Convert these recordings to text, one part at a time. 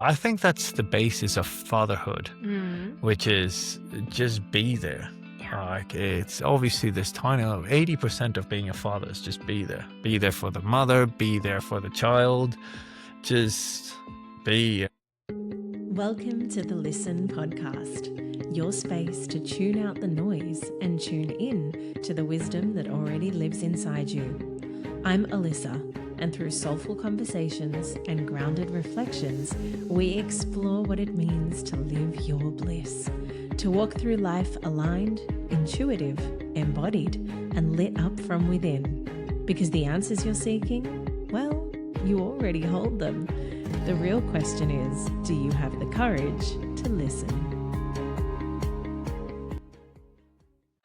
I think that's the basis of fatherhood, which is just be there. Yeah. Like, it's obviously this tiny 80% of being a father is just be there. Be there for the mother, be there for the child, just be. Welcome to the Lyssn podcast, your space to tune out the noise and tune in to the wisdom that already lives inside you. I'm Alyssa, and through soulful conversations and grounded reflections, we explore what it means to live your bliss, to walk through life aligned, intuitive, embodied, and lit up from within. Because the answers you're seeking, well, you already hold them. The real question is, do you have the courage to listen?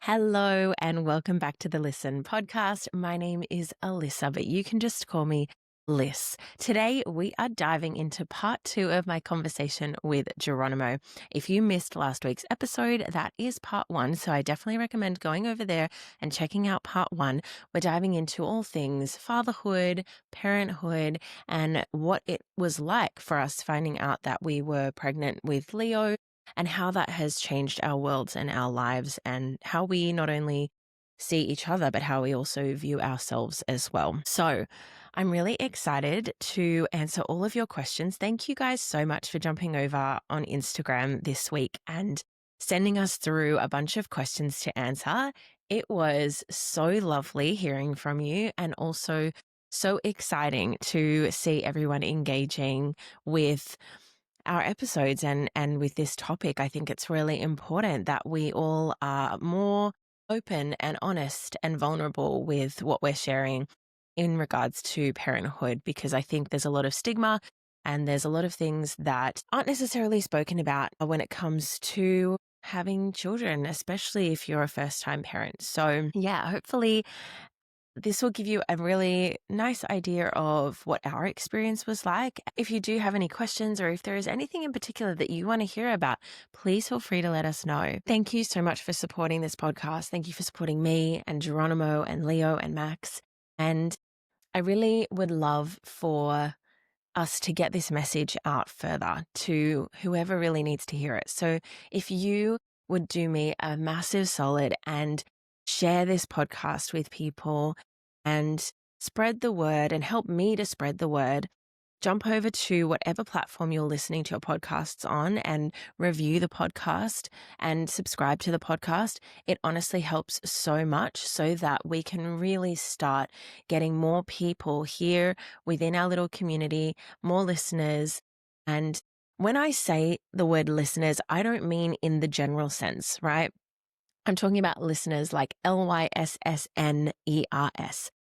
Hello and welcome back to the Lyssn podcast. My name is Alyssa, but you can just call me Lyss. Today we are diving into part 2 of my conversation with Geronimo. If you missed last week's episode, that is part 1, so I definitely recommend going over there and checking out part 1. We're diving into all things fatherhood, parenthood, and what it was like for us finding out that we were pregnant with Leo, and how that has changed our worlds and our lives, and how we not only see each other, but how we also view ourselves as well. So I'm really excited to answer all of your questions. Thank you guys so much for jumping over on Instagram this week and sending us through a bunch of questions to answer. It was so lovely hearing from you, and also so exciting to see everyone engaging with our episodes and with this topic. I think it's really important that we all are more open and honest and vulnerable with what we're sharing in regards to parenthood, because I think there's a lot of stigma and there's a lot of things that aren't necessarily spoken about when it comes to having children, especially if you're a first-time parent. So yeah, hopefully this will give you a really nice idea of what our experience was like. If you do have any questions, or if there is anything in particular that you want to hear about, please feel free to let us know. Thank you so much for supporting this podcast. Thank you for supporting me and Geronimo and Leo and Max. And I really would love for us to get this message out further to whoever really needs to hear it. So if you would do me a massive solid and share this podcast with people and spread the word and help me to spread the word, jump over to whatever platform you're listening to your podcasts on and review the podcast and subscribe to the podcast. It honestly helps so much, so that we can really start getting more people here within our little community, more listeners. And when I say the word listeners, I don't mean in the general sense, right? I'm talking about listeners like Lyssners,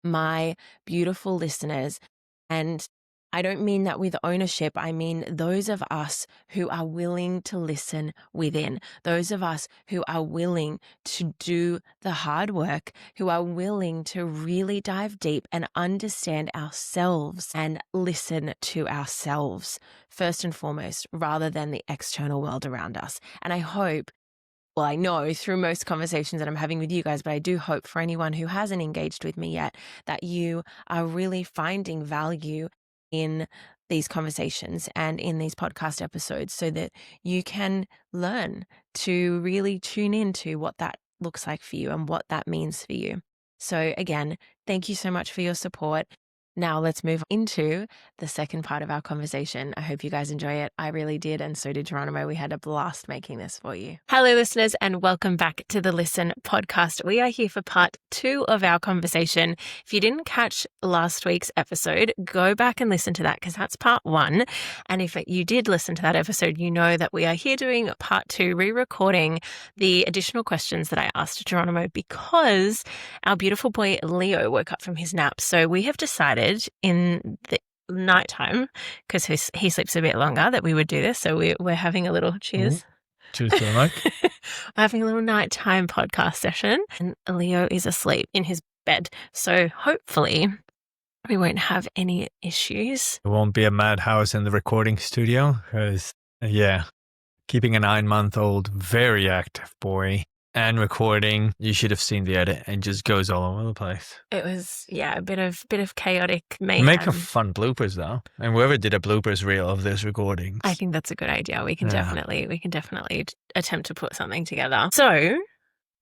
my beautiful listeners. And I don't mean that with ownership. I mean those of us who are willing to listen within, those of us who are willing to do the hard work, who are willing to really dive deep and understand ourselves and listen to ourselves first and foremost, rather than the external world around us. And I know through most conversations that I'm having with you guys, but I do hope for anyone who hasn't engaged with me yet, that you are really finding value in these conversations and in these podcast episodes, so that you can learn to really tune into what that looks like for you and what that means for you. So again, thank you so much for your support. Now let's move into the second part of our conversation. I hope you guys enjoy it. I really did, and so did Geronimo. We had a blast making this for you. Hello, listeners, and welcome back to the Lyssn podcast. We are here for part 2 of our conversation. If you didn't catch last week's episode, go back and listen to that, because that's part 1. And if you did listen to that episode, you know that we are here doing part 2, re-recording the additional questions that I asked Geronimo, because our beautiful boy Leo woke up from his nap. So we have decided in the nighttime, because he sleeps a bit longer, that we would do this. So we're having a little cheers. Cheers to the night. We're having a little nighttime podcast session, and Leo is asleep in his bed. So hopefully we won't have any issues. It won't be a madhouse in the recording studio, because, keeping a 9-month-old, very active boy and recording. You should have seen the edit, and just goes all over the place. It was, a bit of chaotic mayhem. Make a fun bloopers though, and whoever did a bloopers reel of this recording. I think that's a good idea. We can definitely attempt to put something together. So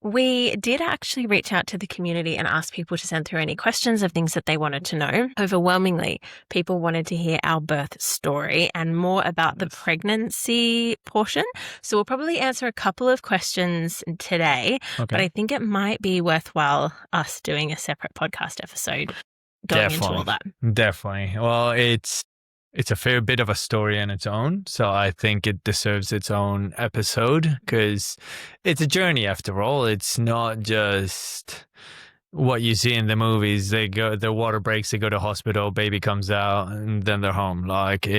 we did actually reach out to the community and ask people to send through any questions of things that they wanted to know. Overwhelmingly, people wanted to hear our birth story and more about the pregnancy portion. So we'll probably answer a couple of questions today, but I think it might be worthwhile us doing a separate podcast episode going into all that. Definitely. Well, it's a fair bit of a story in its own, so I think it deserves its own episode because it's a journey after all. It's not just what you see in the movies. They go, the water breaks, they go to hospital, baby comes out, and then they're home. Like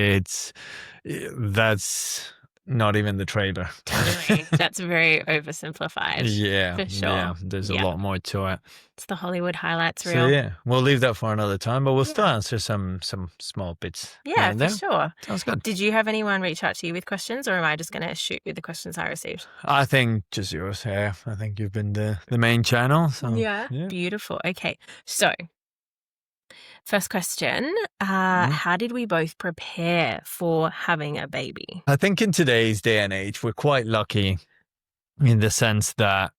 that's not even the trailer. Totally. That's very oversimplified. Yeah, for sure. Yeah, there's a lot more to it. It's the Hollywood highlights reel. So yeah, we'll leave that for another time, but we'll still answer some small bits. Yeah, for sure. Sounds good. Did you have anyone reach out to you with questions, or am I just going to shoot you the questions I received? I think just yours. Yeah, I think you've been the main channel. So yeah. Beautiful. Okay, so first question, how did we both prepare for having a baby? I think in today's day and age, we're quite lucky in the sense that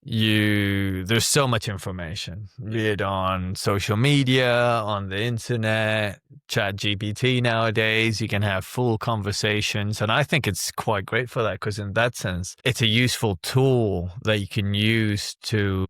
there's so much information, be it on social media, on the internet, chat GPT nowadays. You can have full conversations. And I think it's quite great for that because in that sense, it's a useful tool that you can use to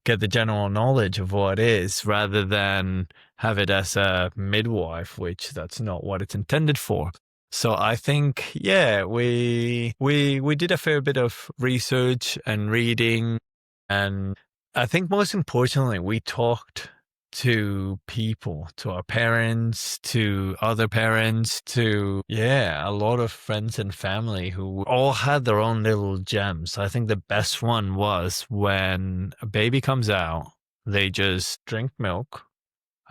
get the general knowledge of what it is rather than have it as a midwife, which that's not what it's intended for. So I think, we did a fair bit of research and reading. And I think most importantly, we talked to people, to our parents, to other parents, to, a lot of friends and family who all had their own little gems. I think the best one was when a baby comes out, they just drink milk.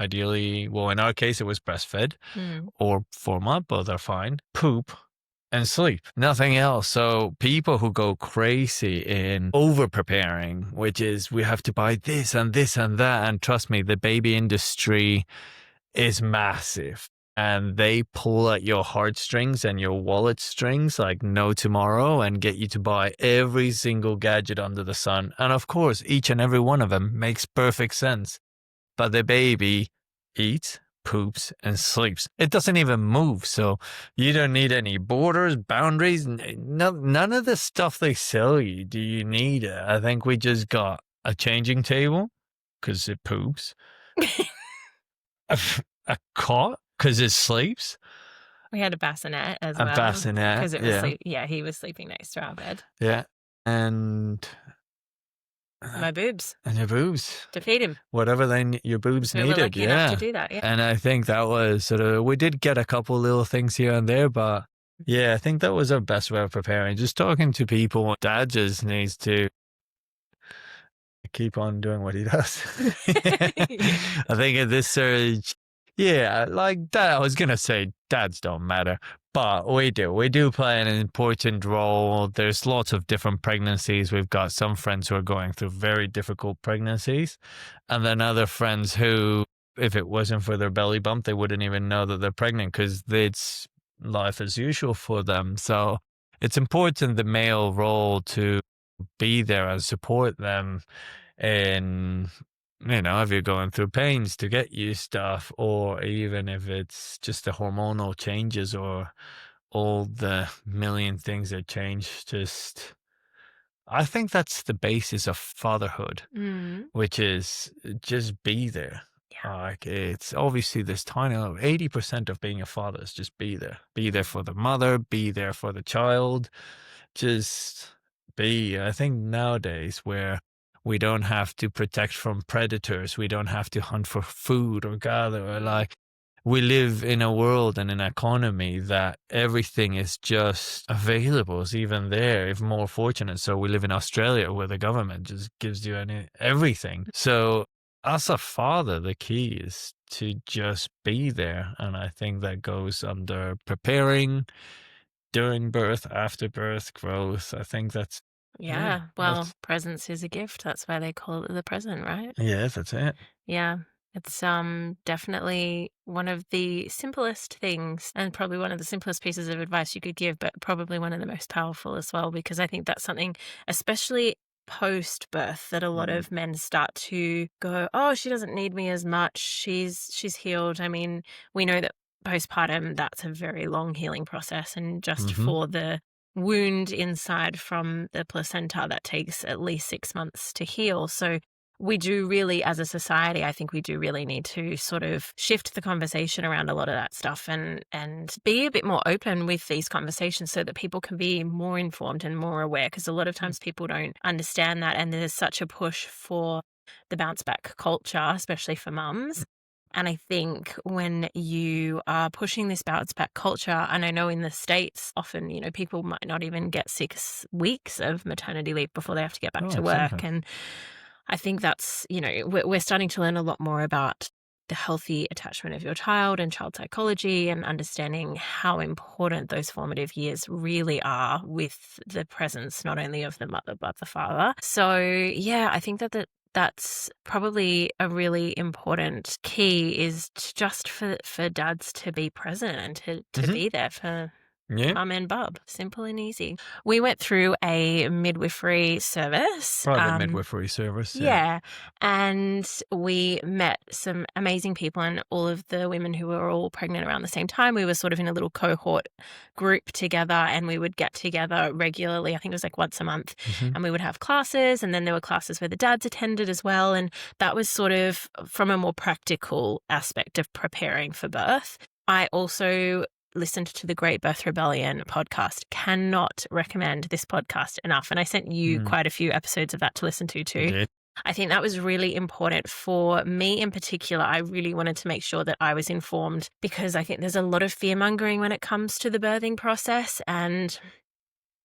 Ideally, well, in our case, it was breastfed or formula, both are fine. Poop and sleep, nothing else. So people who go crazy in over preparing, which is we have to buy this and this and that. And trust me, the baby industry is massive and they pull at your heartstrings and your wallet strings like no tomorrow and get you to buy every single gadget under the sun. And of course, each and every one of them makes perfect sense. But the baby eats, poops, and sleeps. It doesn't even move, so you don't need any borders, boundaries, none of the stuff they sell you. Do you need it? I think we just got a changing table, because it poops, a cot, because it sleeps. We had a bassinet as well. A bassinet, because it was he was sleeping next to our bed. Yeah, and... my boobs. And your boobs. To feed him. Whatever your boobs needed. We were lucky enough to do that, And I think that was sort of, we did get a couple little things here and there, but I think that was our best way of preparing. Just talking to people. Dad just needs to keep on doing what he does. I think at this surge, like that, I was going to say dads don't matter. But we do play an important role. There's lots of different pregnancies. We've got some friends who are going through very difficult pregnancies. And then other friends who, if it wasn't for their belly bump, they wouldn't even know that they're pregnant because it's life as usual for them. So it's important, the male role, to be there and support them in, if you're going through pains, to get you stuff, or even if it's just the hormonal changes or all the million things that change. I think that's the basis of fatherhood, which is just be there. Like, it's obviously this tiny 80% of being a father is just be there. Be there for the mother, be there for the child, just be. I think nowadays where we don't have to protect from predators. We don't have to hunt for food or gather. Like, we live in a world and an economy that everything is just available. It's even there, if more fortunate. So we live in Australia where the government just gives you everything. So as a father, the key is to just be there. And I think that goes under preparing, during birth, after birth, growth. I think that's Yeah. Well, presence is a gift. That's why they call it the present, right? Yeah, that's it. Yeah. It's definitely one of the simplest things and probably one of the simplest pieces of advice you could give, but probably one of the most powerful as well, because I think that's something, especially post birth, that a lot of men start to go, oh, she doesn't need me as much. She's healed. I mean, we know that postpartum, that's a very long healing process, and just for the wound inside from the placenta, that takes at least 6 months to heal. So we do really, as a society, I think we do really need to sort of shift the conversation around a lot of that stuff and be a bit more open with these conversations so that people can be more informed and more aware, because a lot of times people don't understand that, and there's such a push for the bounce back culture, especially for mums. And I think when you are pushing this bounce back culture, and I know in the States, often, people might not even get 6 weeks of maternity leave before they have to get back to work. And I think that's, we're starting to learn a lot more about the healthy attachment of your child and child psychology, and understanding how important those formative years really are with the presence not only of the mother but the father. So yeah, I think that's probably a really important key, is just for dads to be present and to be there for mum and bub. Simple and easy. We went through a midwifery service. Private midwifery service. Yeah. And we met some amazing people, and all of the women who were all pregnant around the same time. We were sort of in a little cohort group together, and we would get together regularly. I think it was like once a month, and we would have classes, and then there were classes where the dads attended as well. And that was sort of from a more practical aspect of preparing for birth. I also listened to the Great Birth Rebellion podcast. Cannot recommend this podcast enough. And I sent you quite a few episodes of that to listen to too. I think that was really important for me in particular. I really wanted to make sure that I was informed, because I think there's a lot of fear mongering when it comes to the birthing process. And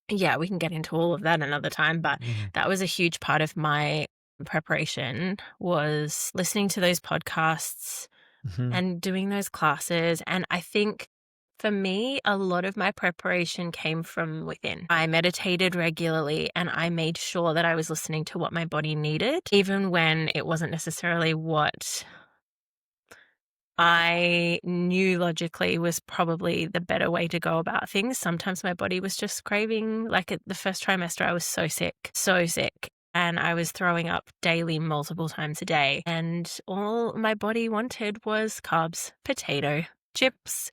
yeah, we can get into all of that another time, but that was a huge part of my preparation, was listening to those podcasts and doing those classes. And I think for me, a lot of my preparation came from within. I meditated regularly, and I made sure that I was listening to what my body needed, even when it wasn't necessarily what I knew logically was probably the better way to go about things. Sometimes my body was just craving, like at the first trimester, I was so sick. And I was throwing up daily, multiple times a day. And all my body wanted was carbs, potato, chips.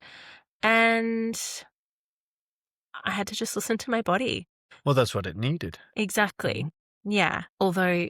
And I had to just listen to my body. Well, that's what it needed. Exactly. Yeah. Although,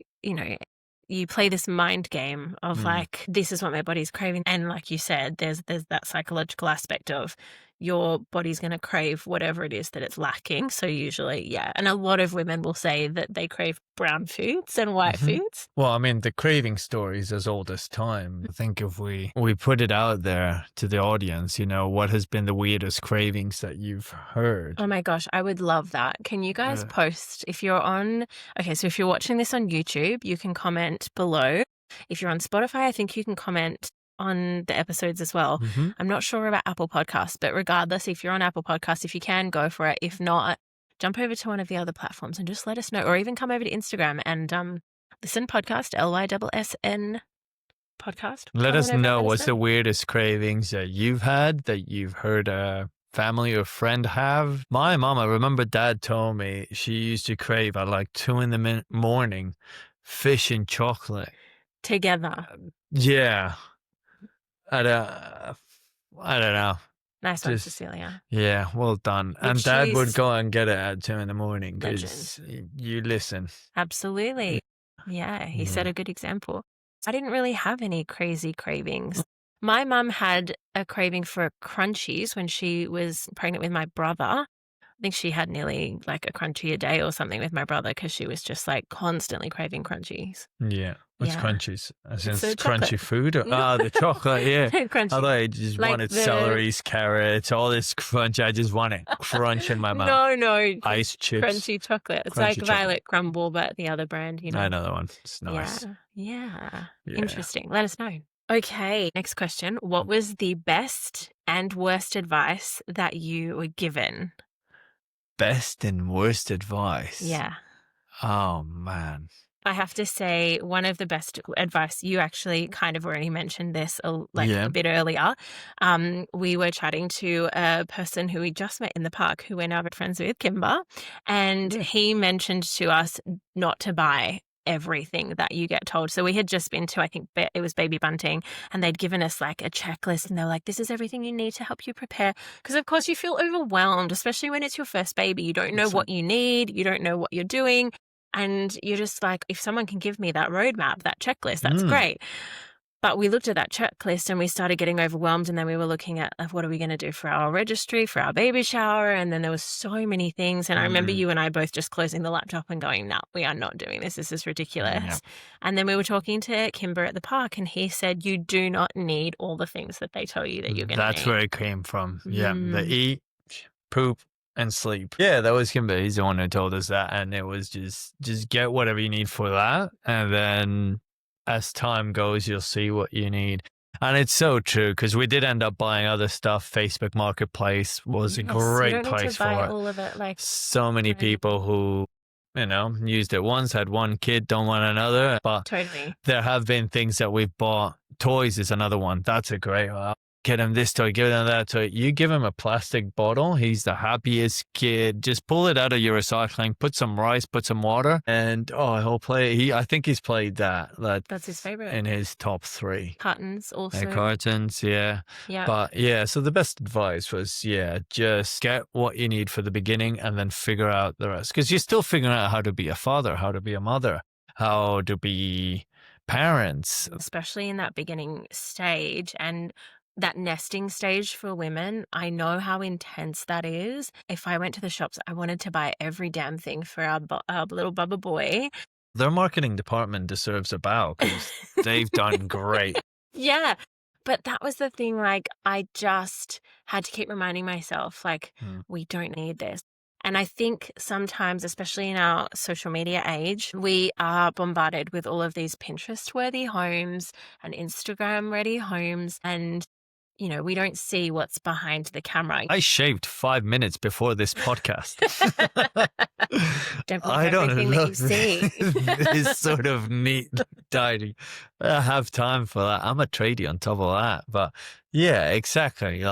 you play this mind game of like, this is what my body's craving. And like you said, there's that psychological aspect of your body's going to crave whatever it is that it's lacking. So usually, yeah. And a lot of women will say that they crave brown foods and white foods. Well, I mean, the craving story is as old as time. I think if we put it out there to the audience, what has been the weirdest cravings that you've heard? Oh my gosh, I would love that. Can you guys post, if you're if you're watching this on YouTube, you can comment below. If you're on Spotify, I think you can comment on the episodes as well. I'm not sure about Apple Podcasts, but regardless, if you're on Apple Podcasts, if you can, go for it. If not, jump over to one of the other platforms and just let us know, or even come over to Instagram and Lyssn podcast, LYSSN podcast. Let us know what's the weirdest cravings that you've had, that you've heard a family or friend have. My mom, I remember Dad told me she used to crave at like 2 a.m, fish and chocolate. Together. Yeah. I don't know. Nice one, Cecilia. Yeah, well done. And Dad would go and get it at 2 a.m. because you listen. Absolutely. Yeah, he set a good example. I didn't really have any crazy cravings. My mum had a craving for crunchies when she was pregnant with my brother. I think she had nearly like a crunchy a day or something with my brother, because she was just like constantly craving crunchies. Yeah. What's crunchies? As in So crunchy food? The chocolate, yeah. Crunchy. I thought I just wanted celeries, carrots, all this crunch. I just want it crunch in my mouth. No. Ice chips. Crunchy chocolate. It's like Violet Crumble, but the other brand, I know that one. It's nice. Yeah. Interesting. Let us know. Okay, next question. What was the best and worst advice that you were given? Best and worst advice? Yeah. Oh, man. I have to say, one of the best advice, you actually kind of already mentioned this like Yeah. a bit earlier. We were chatting to a person who we just met in the park who we're now good friends with, Kimber, and Yeah. he mentioned to us not to buy everything that you get told. So we had just been to, I think it was baby bunting, and they'd given us like a checklist, and they're like, this is everything you need to help you prepare. Because of course you feel overwhelmed, especially when it's your first baby. You don't know what you need. You don't know what you're doing. And you're just like, if someone can give me that roadmap, that checklist, that's great. But we looked at that checklist and we started getting overwhelmed. And then we were looking at what are we going to do for our registry, for our baby shower? And then there was so many things. And I remember you and I both just closing the laptop and going, no, we are not doing this. This is ridiculous. Yeah. And then we were talking to Kimber at the park, and he said, you do not need all the things that they tell you that you're going to need. That's where it came from. Yeah. The eat, poop, and sleep. Yeah, that was Kimber. He's the one who told us that. And it was just get whatever you need for that. And then as time goes, you'll see what you need. And it's so true, because we did end up buying other stuff. Facebook Marketplace was a great you don't place need to buy for it. all of it. Like, So many people who, used it once, had one kid, don't want another. But totally. there have been things that we've bought. Toys is another one. That's a great one. Get him this toy, give him that toy. You give him a plastic bottle, he's the happiest kid. Just pull it out of your recycling, put some rice, put some water, and he'll play. I think he's played that. That's his favorite. In his top 3. Cartons also. Cartons, yeah. Yeah. But yeah, so the best advice was, just get what you need for the beginning and then figure out the rest. Because you're still figuring out how to be a father, how to be a mother, how to be parents. Especially in that beginning stage and that nesting stage for women. I know how intense that is. If I went to the shops, I wanted to buy every damn thing for our little Bubba boy. Their marketing department deserves a bow, because they've done great. Yeah. But that was the thing, like, I just had to keep reminding myself, like, we don't need this. And I think sometimes, especially in our social media age, we are bombarded with all of these Pinterest-worthy homes and Instagram-ready homes, and we don't see what's behind the camera. I shaved 5 minutes before this podcast. Don't believe I don't everything know. that you see. This sort of neat, tidy. I have time for that. I'm a tradie on top of that. But yeah, exactly.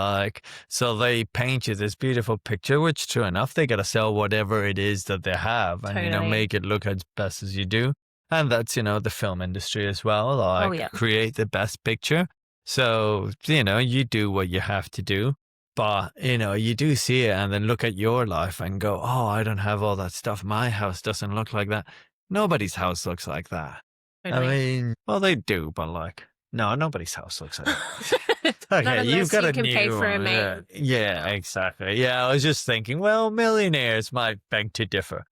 So they paint you this beautiful picture, which true enough, they got to sell whatever it is that they have and, Totally. make it look as best as you do. And that's, the film industry as well. Create the best picture. So, you do what you have to do, but, you do see it and then look at your life and go, oh, I don't have all that stuff. My house doesn't look like that. Nobody's house looks like that. Totally. I mean, well, they do, but no, nobody's house looks like that. Okay, you've got you a can new pay for a one. maid. Yeah, exactly. Yeah, I was just thinking, well, millionaires might beg to differ.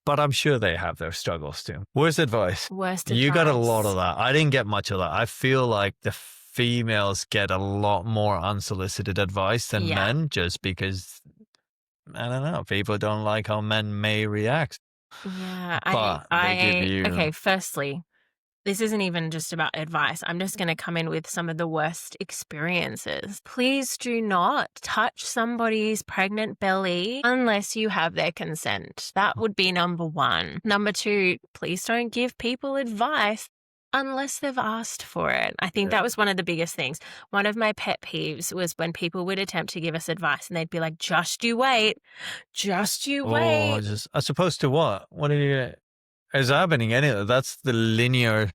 But I'm sure they have their struggles too. Worst advice. You got a lot of that. I didn't get much of that. I feel like the females get a lot more unsolicited advice than men, just because, I don't know, people don't like how men may react. Yeah. But they give you... Okay, firstly, this isn't even just about advice. I'm just going to come in with some of the worst experiences. Please do not touch somebody's pregnant belly unless you have their consent. That would be number 1. Number 2, please don't give people advice unless they've asked for it. I think that was one of the biggest things. One of my pet peeves was when people would attempt to give us advice and they'd be like, just you wait. Just you wait. As opposed to what? What are you... Is happening anyway? That's the linear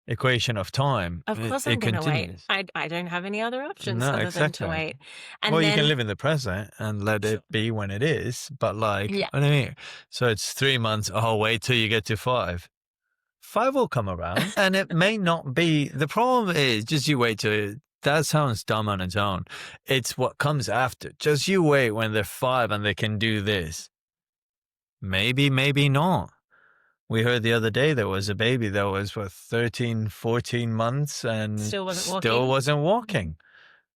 equation of time. Of course I'm going to wait. I don't have any other options than to wait. And you can live in the present and let it be when it is. But what do you mean? So it's 3 months. Oh, wait till you get to 5. 5 will come around and it may not be. The problem is just you wait till... That sounds dumb on its own. It's what comes after. Just you wait when they're 5 and they can do this. Maybe, maybe not. We heard the other day there was a baby that was, 13, 14 months and still wasn't walking.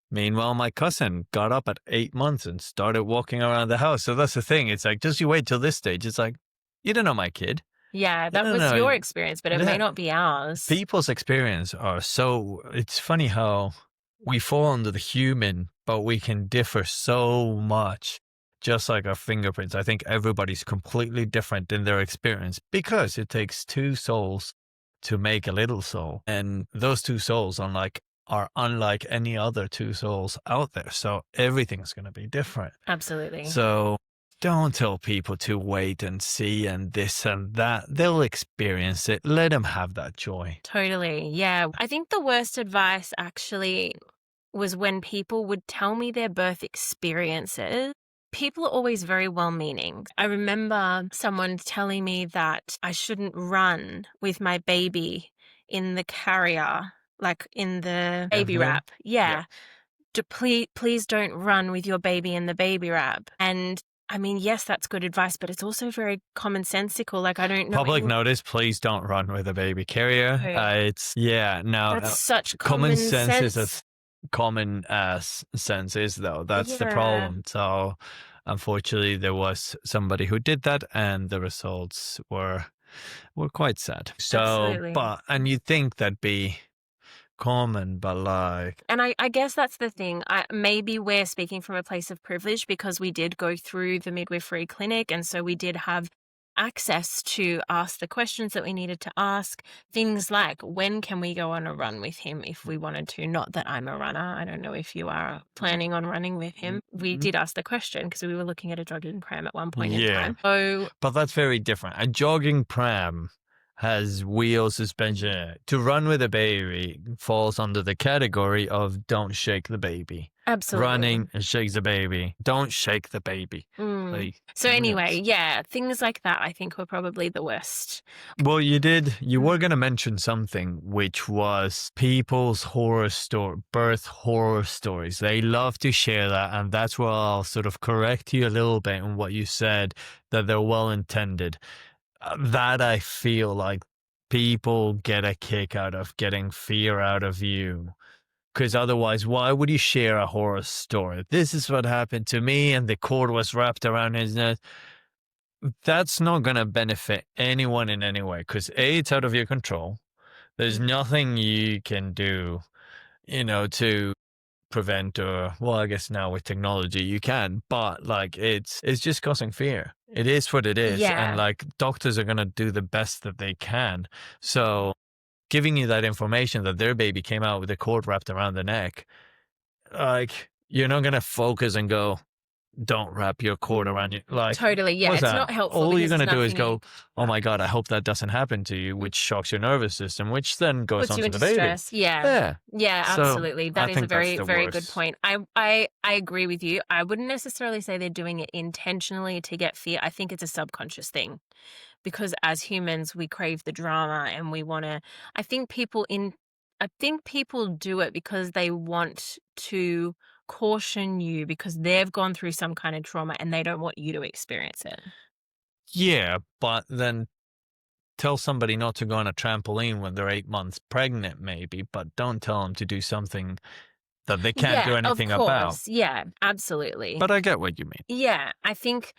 Meanwhile, my cousin got up at 8 months and started walking around the house. So that's the thing. It's like, just you wait till this stage. It's like, you don't know my kid. Yeah, that was your experience, but it may not be ours. People's experience are so... It's funny how we fall under the human, but we can differ so much. just like our fingerprints. I think everybody's completely different in their experience because it takes two souls to make a little soul. And those two souls are unlike any other two souls out there. So everything's going to be different. Absolutely. So don't tell people to wait and see and this and that. They'll experience it. Let them have that joy. Totally. Yeah. I think the worst advice actually was when people would tell me their birth experiences. People are always very well-meaning. I remember someone telling me that I shouldn't run with my baby in the carrier, like in the baby wrap. Yeah. Please don't run with your baby in the baby wrap. And I mean, yes, that's good advice, but it's also very commonsensical. Like, I don't know. Public notice, please don't run with a baby carrier. That's such common sense is as common as sense is, though. That's the problem. So unfortunately, there was somebody who did that, and the results were quite sad. So, Absolutely. and you'd think that'd be common, but like... And I guess that's the thing. Maybe we're speaking from a place of privilege because we did go through the midwifery clinic, and so we did have access to ask the questions that we needed to ask. Things like, when can we go on a run with him if we wanted to? Not that I'm a runner. I don't know if you are planning on running with him. We did ask the question because we were looking at a jogging pram at one point in time. But that's very different. A jogging pram has wheel suspension. To run with a baby falls under the category of don't shake the baby. Absolutely. Running and shakes the baby. Don't shake the baby. So anyway, things like that I think were probably the worst. Well, you were going to mention something, which was people's birth horror stories. They love to share that, and that's where I'll sort of correct you a little bit on what you said, that they're well-intended. That I feel like people get a kick out of, getting fear out of you. Because otherwise, why would you share a horror story? This is what happened to me, and the cord was wrapped around his neck. That's not going to benefit anyone in any way, because A, it's out of your control. There's nothing you can do, to prevent, or, well, I guess now with technology you can, but like it's just causing fear. It is what it is. And like doctors are going to do the best that they can. So giving you that information that their baby came out with a cord wrapped around the neck, like, you're not going to focus and go, don't wrap your cord around you. Like, totally, yeah, it's not helpful. All you're going to do is go, oh my God, I hope that doesn't happen to you, which shocks your nervous system, which then goes on to the baby. Stress. Yeah, absolutely. That is a very, very good point. I agree with you. I wouldn't necessarily say they're doing it intentionally to get fear. I think it's a subconscious thing. Because as humans, we crave the drama and we want to. I think people do it because they want to caution you because they've gone through some kind of trauma and they don't want you to experience it. Yeah, but then tell somebody not to go on a trampoline when they're 8 months pregnant, maybe, but don't tell them to do something that they can't do anything about. Yeah, absolutely. But I get what you mean. Yeah, I think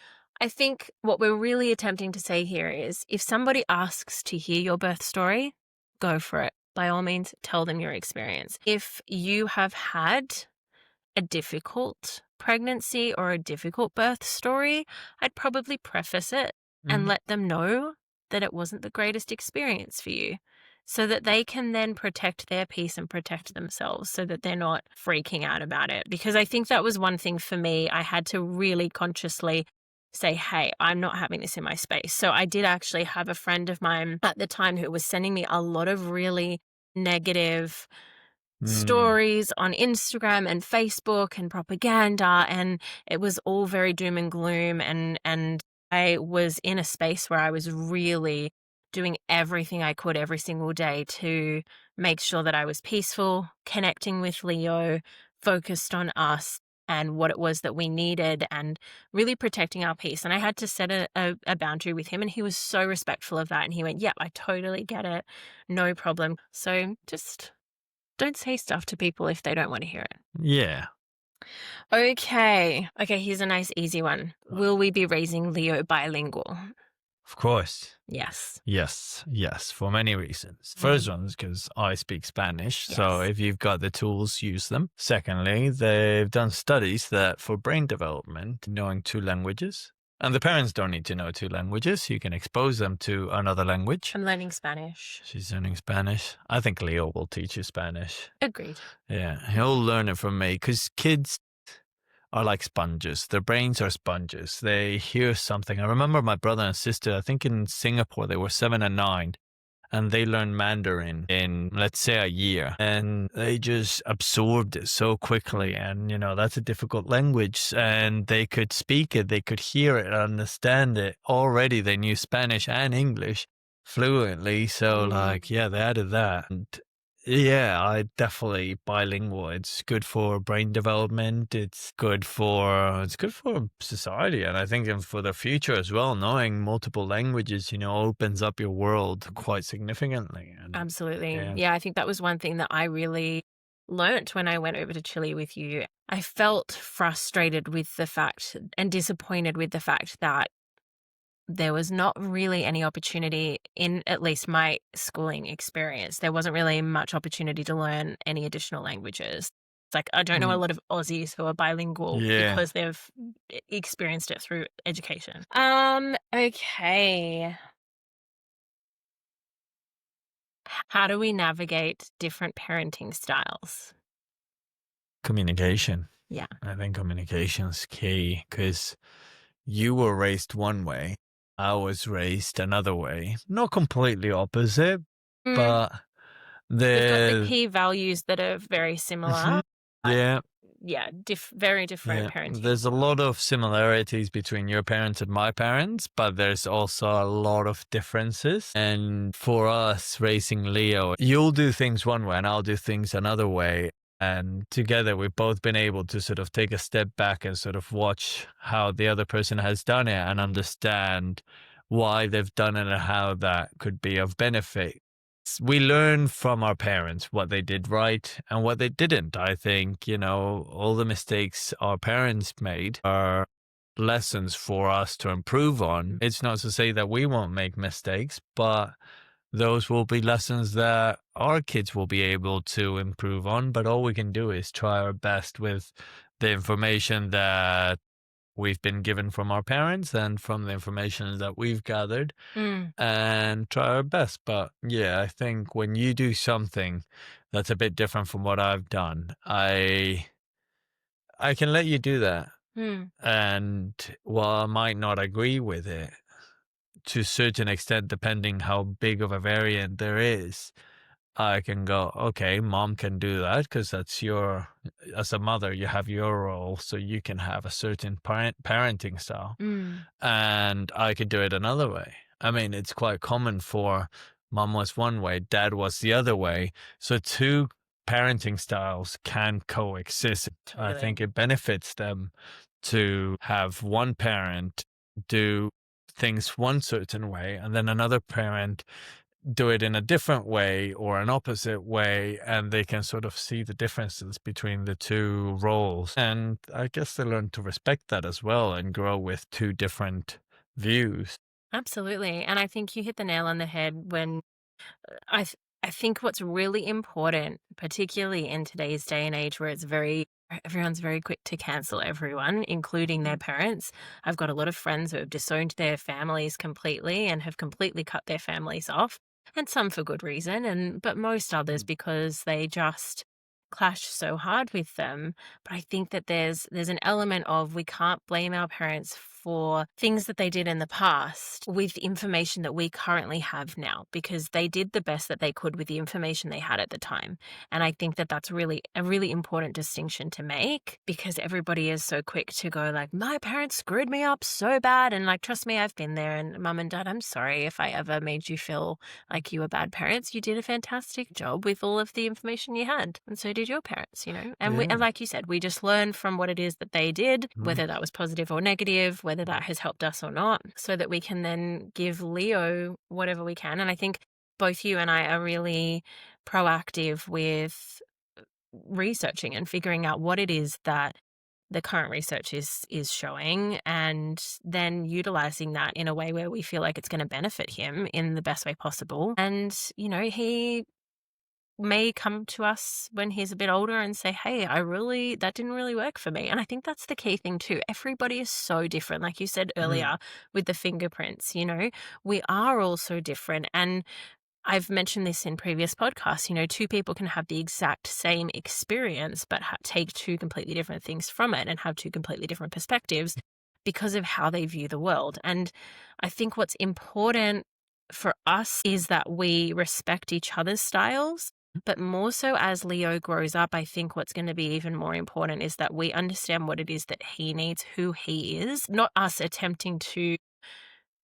what we're really attempting to say here is if somebody asks to hear your birth story, go for it. By all means, tell them your experience. If you have had a difficult pregnancy or a difficult birth story, I'd probably preface it and let them know that it wasn't the greatest experience for you so that they can then protect their peace and protect themselves so that they're not freaking out about it. Because I think that was one thing for me. I had to really consciously say, hey, I'm not having this in my space. So I did actually have a friend of mine at the time who was sending me a lot of really negative stories on Instagram and Facebook and propaganda, and it was all very doom and gloom, and I was in a space where I was really doing everything I could every single day to make sure that I was peaceful, connecting with Leo, focused on us and what it was that we needed and really protecting our peace. And I had to set a boundary with him, and he was so respectful of that, and he went, yeah, I totally get it, no problem. So just don't say stuff to people if they don't want to hear it. Yeah. Okay, here's a nice easy one. Will we be raising Leo bilingual? Of course. Yes. Yes, for many reasons. First one is because I speak Spanish, so Yes. if you've got the tools, use them. Secondly, they've done studies that for brain development, knowing two languages, and the parents don't need to know two languages, you can expose them to another language. I'm learning Spanish. She's learning Spanish. I think Leo will teach you Spanish. Agreed. Yeah, he'll learn it from me because kids are like sponges. Their brains are sponges. They hear something. I remember my brother and sister, I think in Singapore, they were 7 and 9, and they learned Mandarin in, let's say, a year. And they just absorbed it so quickly. And, that's a difficult language. And they could speak it, they could hear it, understand it. Already they knew Spanish and English fluently. So, they added that. And yeah, I definitely bilingual. It's good for brain development. It's good for society, and I think for the future as well. Knowing multiple languages, opens up your world quite significantly. And Absolutely. yeah. Yeah, I think that was one thing that I really learnt when I went over to Chile with you. I felt frustrated with the fact and disappointed with the fact that there was not really any opportunity in at least my schooling experience. There wasn't really much opportunity to learn any additional languages. It's like I don't know a lot of Aussies who are bilingual Yeah. because they've experienced it through education. Okay. How do we navigate different parenting styles? Communication. Yeah. I think communication's key because you were raised one way, I was raised another way. Not completely opposite, but We've got the the key values that are very similar. Mhm. Yeah. Yeah, very different Yeah, parenting. there's a lot of similarities between your parents and my parents, but there's also a lot of differences. And for us raising Leo, you'll do things one way and I'll do things another way. And together we've both been able to sort of take a step back and sort of watch how the other person has done it and understand why they've done it and how that could be of benefit. We learn from our parents what they did right and what they didn't. I think, all the mistakes our parents made are lessons for us to improve on. It's not to say that we won't make mistakes, but those will be lessons that our kids will be able to improve on. But all we can do is try our best with the information that we've been given from our parents and from the information that we've gathered and try our best. But yeah, I think when you do something that's a bit different from what I've done, I can let you do that. And while I might not agree with it to a certain extent, depending how big of a variant there is, I can go, okay, mom can do that because that's as a mother, you have your role, so you can have a certain parenting style. And I could do it another way. I mean, it's quite common for mom was one way, dad was the other way. So two parenting styles can coexist. I think it benefits them to have one parent do things one certain way and then another parent do it in a different way or an opposite way, and they can sort of see the differences between the two roles. And I guess they learn to respect that as well and grow with two different views. Absolutely. And I think you hit the nail on the head when I think what's really important, particularly in today's day and age where everyone's very quick to cancel everyone, including their parents. I've got a lot of friends who have disowned their families completely and have completely cut their families off, and some for good reason, but most others because they just clash so hard with them. But I think that there's an element of we can't blame our parents for things that they did in the past with information that we currently have now, because they did the best that they could with the information they had at the time. And I think that that's really a really important distinction to make, because everybody is so quick to go like, my parents screwed me up so bad, and like, trust me, I've been there, and mum and dad, I'm sorry if I ever made you feel like you were bad parents. You did a fantastic job with all of the information you had, and so did your parents, and like you said, we just learn from what it is that they did, whether that was positive or negative, whether that has helped us or not, so that we can then give Leo whatever we can. And I think both you and I are really proactive with researching and figuring out what it is that the current research is showing, and then utilizing that in a way where we feel like it's going to benefit him in the best way possible. And, he may come to us when he's a bit older and say, hey, that didn't really work for me. And I think that's the key thing too. Everybody is so different. Like you said earlier with the fingerprints, we are all so different. And I've mentioned this in previous podcasts, two people can have the exact same experience, but take two completely different things from it and have two completely different perspectives because of how they view the world. And I think what's important for us is that we respect each other's styles. But more so as Leo grows up, I think what's going to be even more important is that we understand what it is that he needs, who he is, not us attempting to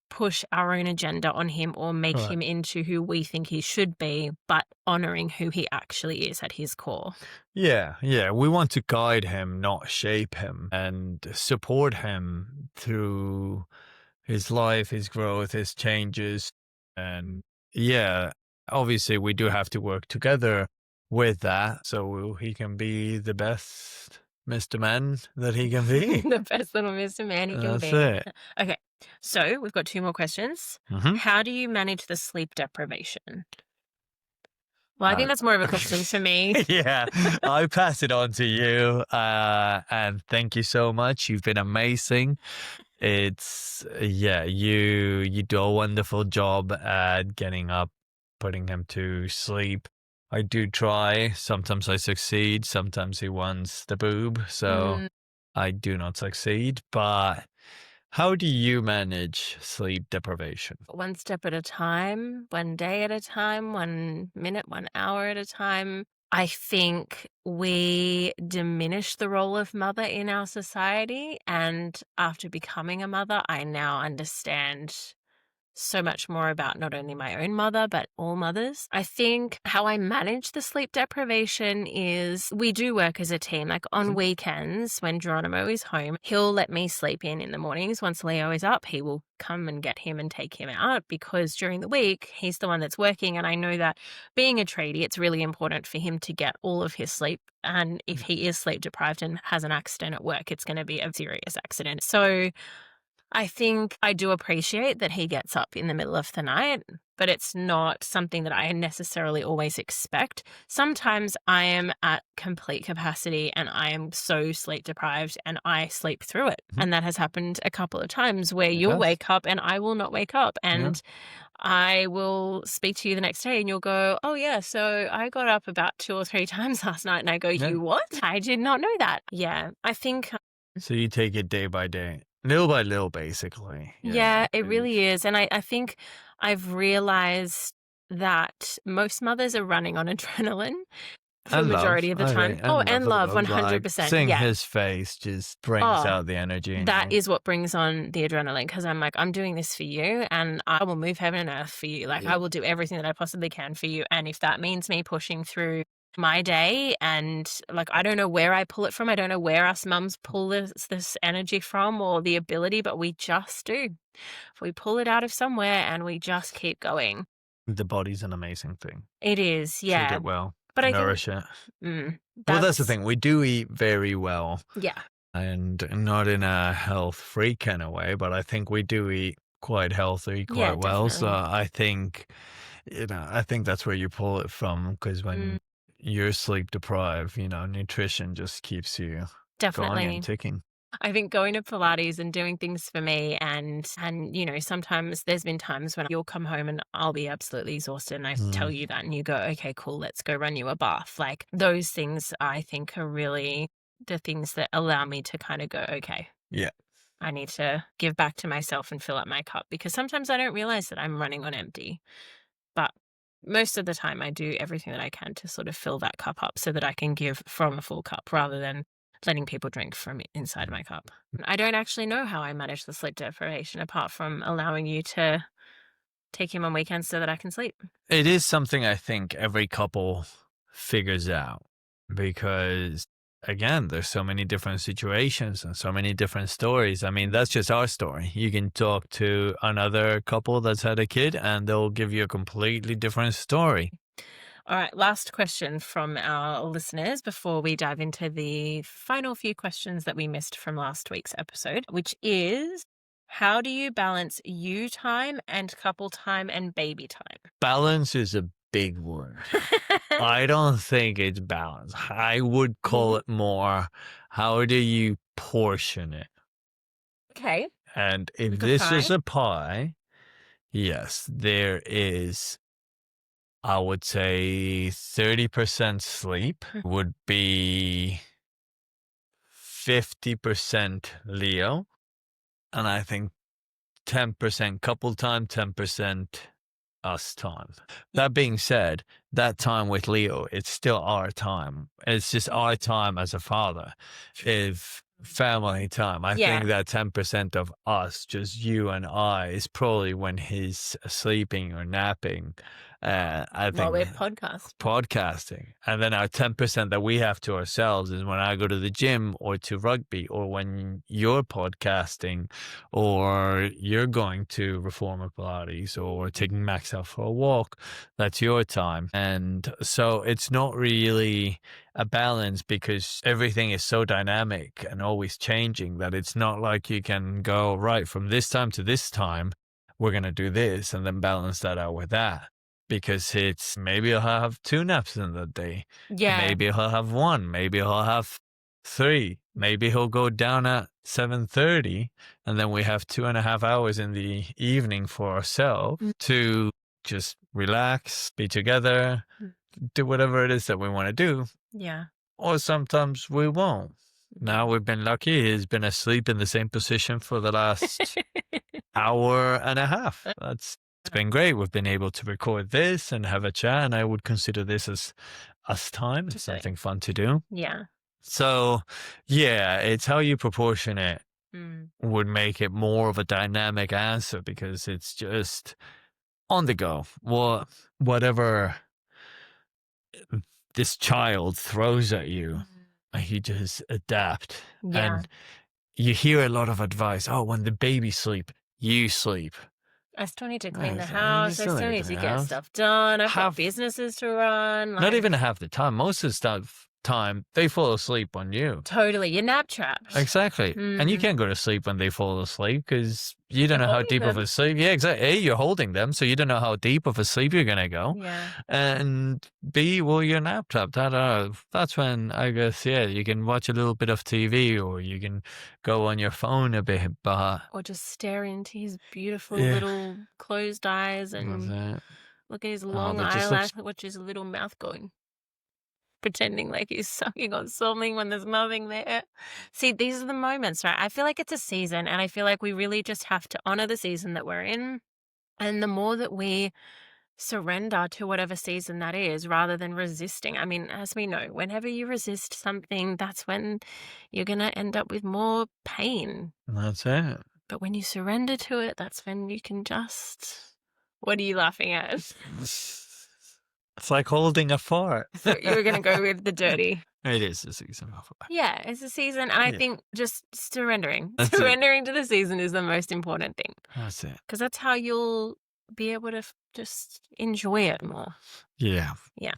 push our own agenda on him or make him into who we think he should be, but honoring who he actually is at his core. Yeah. We want to guide him, not shape him, and support him through his life, his growth, his changes. And obviously we do have to work together with that so he can be the best Mr. Man that he can be. The best little Mr. Man he can be. That's it. Okay, so we've got 2 more questions. How do you manage the sleep deprivation? Well, I think that's more of a question for me. Yeah, I pass it on to you. And thank you so much. You've been amazing. It's, you do a wonderful job at getting up, putting him to sleep. I do try. Sometimes I succeed. Sometimes he wants the boob. So I do not succeed. But how do you manage sleep deprivation? One step at a time, one day at a time, 1 minute, 1 hour at a time. I think we diminish the role of mother in our society. And after becoming a mother, I now understand so much more about not only my own mother, but all mothers. I think how I manage the sleep deprivation is we do work as a team. Like on weekends when Geronimo is home, he'll let me sleep in the mornings. Once Leo is up, he will come and get him and take him out because during the week, he's the one that's working. And I know that being a tradie, it's really important for him to get all of his sleep. And if he is sleep deprived and has an accident at work, it's going to be a serious accident. So I think I do appreciate that he gets up in the middle of the night, but it's not something that I necessarily always expect. Sometimes I am at complete capacity and I am so sleep deprived and I sleep through it. And that has happened a couple of times where you'll wake up and I will not wake up. And I will speak to you the next day and you'll go, oh yeah, so I got up about 2 or 3 times last night. And I go, you what? I did not know that. Yeah, I think... So you take it day by day. Little by little, basically. Yeah, it really is. And I think I've realized that most mothers are running on adrenaline for the majority of the time. And love, 100%. Seeing his face just brings out the energy. That is what brings on the adrenaline because I'm like, I'm doing this for you and I will move heaven and earth for you. Like I will do everything that I possibly can for you. And if that means me pushing through my day and like I don't know where I pull it from. I don't know where us mums pull this energy from or the ability, but we just do. We pull it out of somewhere and we just keep going. The body's an amazing thing. It is, yeah. Treat it well. But nourish it. Well, that's the thing. We do eat very well. Yeah. And not in a health freak kind of way, but I think we do eat quite healthy, quite well. Definitely. So I think, I think that's where you pull it from because when you're sleep deprived, nutrition just keeps you going and ticking. I think going to Pilates and doing things for me and sometimes there's been times when you'll come home and I'll be absolutely exhausted and I tell you that and you go, okay, cool, let's go run you a bath. Like those things I think are really the things that allow me to kind of go, okay. Yeah. I need to give back to myself and fill up my cup because sometimes I don't realize that I'm running on empty. But most of the time I do everything that I can to sort of fill that cup up so that I can give from a full cup rather than letting people drink from inside my cup. I don't actually know how I manage the sleep deprivation apart from allowing you to take him on weekends so that I can sleep. It is something I think every couple figures out because, again, there's so many different situations and so many different stories. I mean, that's just our story. You can talk to another couple that's had a kid and they'll give you a completely different story. All right, last question from our listeners before we dive into the final few questions that we missed from last week's episode, which is, how do you balance you time and couple time and baby time? Balance is a big word. I don't think it's balance. I would call it more, how do you portion it? Okay. And if Like a this is pie? a pie, yes, there is, I would say 30% sleep would be 50% Leo. And I think 10% couple time, 10% us time. That being said, that time with Leo, it's still our time. It's just our time as a father. If family time, I think that 10% of us, just you and I, is probably when he's sleeping or napping. I While think we're podcasting. And then our 10% that we have to ourselves is when I go to the gym or to rugby, or when you're podcasting, or you're going to Reformer Pilates, or taking Max out for a walk. That's your time. And so it's not really a balance, because everything is so dynamic and always changing that it's not like you can go, right, from this time to this time, we're going to do this and then balance that out with that. Because it's, maybe he'll have 2 naps in the day. Yeah. Maybe he'll have 1. Maybe he'll have 3. Maybe he'll go down at 7:30, and then we have 2.5 hours in the evening for ourselves to just relax, be together, do whatever it is that we want to do. Yeah. Or sometimes we won't. Now we've been lucky. He's been asleep in the same position for the last hour and a half. It's been great. We've been able to record this and have a chat, and I would consider this as us time. It's something fun to do. Yeah. So, yeah, it's how you proportion it would make it more of a dynamic answer, because it's just on the go. Whatever this child throws at you, you just adapt. Yeah. And you hear a lot of advice. Oh, when the baby sleep, you sleep. I still need to clean the Right, house. I you still need to clean the get house. stuff done. I've got businesses to run. Not even half the time. Most of the time, they fall asleep on you. Totally. You're nap trapped. Exactly. And you can't go to sleep when they fall asleep, because you don't You're know how holding deep of them. a sleep. Yeah, exactly. A, you're holding them, so you don't know how deep of a sleep you're going to go. Yeah. And B, well, you're nap trapped. That's when, I guess, yeah, you can watch a little bit of TV, or you can go on your phone a bit, but... Or just stare into his beautiful little closed eyes and That's it. look at his Oh, long that just eyelash, watch his little mouth going. Pretending like he's sucking on something when there's nothing there. See, these are the moments, right? I feel like it's a season, and I feel like we really just have to honor the season that we're in. And the more that we surrender to whatever season that is, rather than resisting. I mean, as we know, whenever you resist something, that's when you're going to end up with more pain. That's it. But when you surrender to it, that's when you can just... What are you laughing at? It's like holding a fart. So you were going to go with the dirty. It is the season of life. Yeah, it's a season. And I think just surrendering. That's it. Surrendering to the season is the most important thing. That's it. Because that's how you'll be able to just enjoy it more. Yeah. Yeah.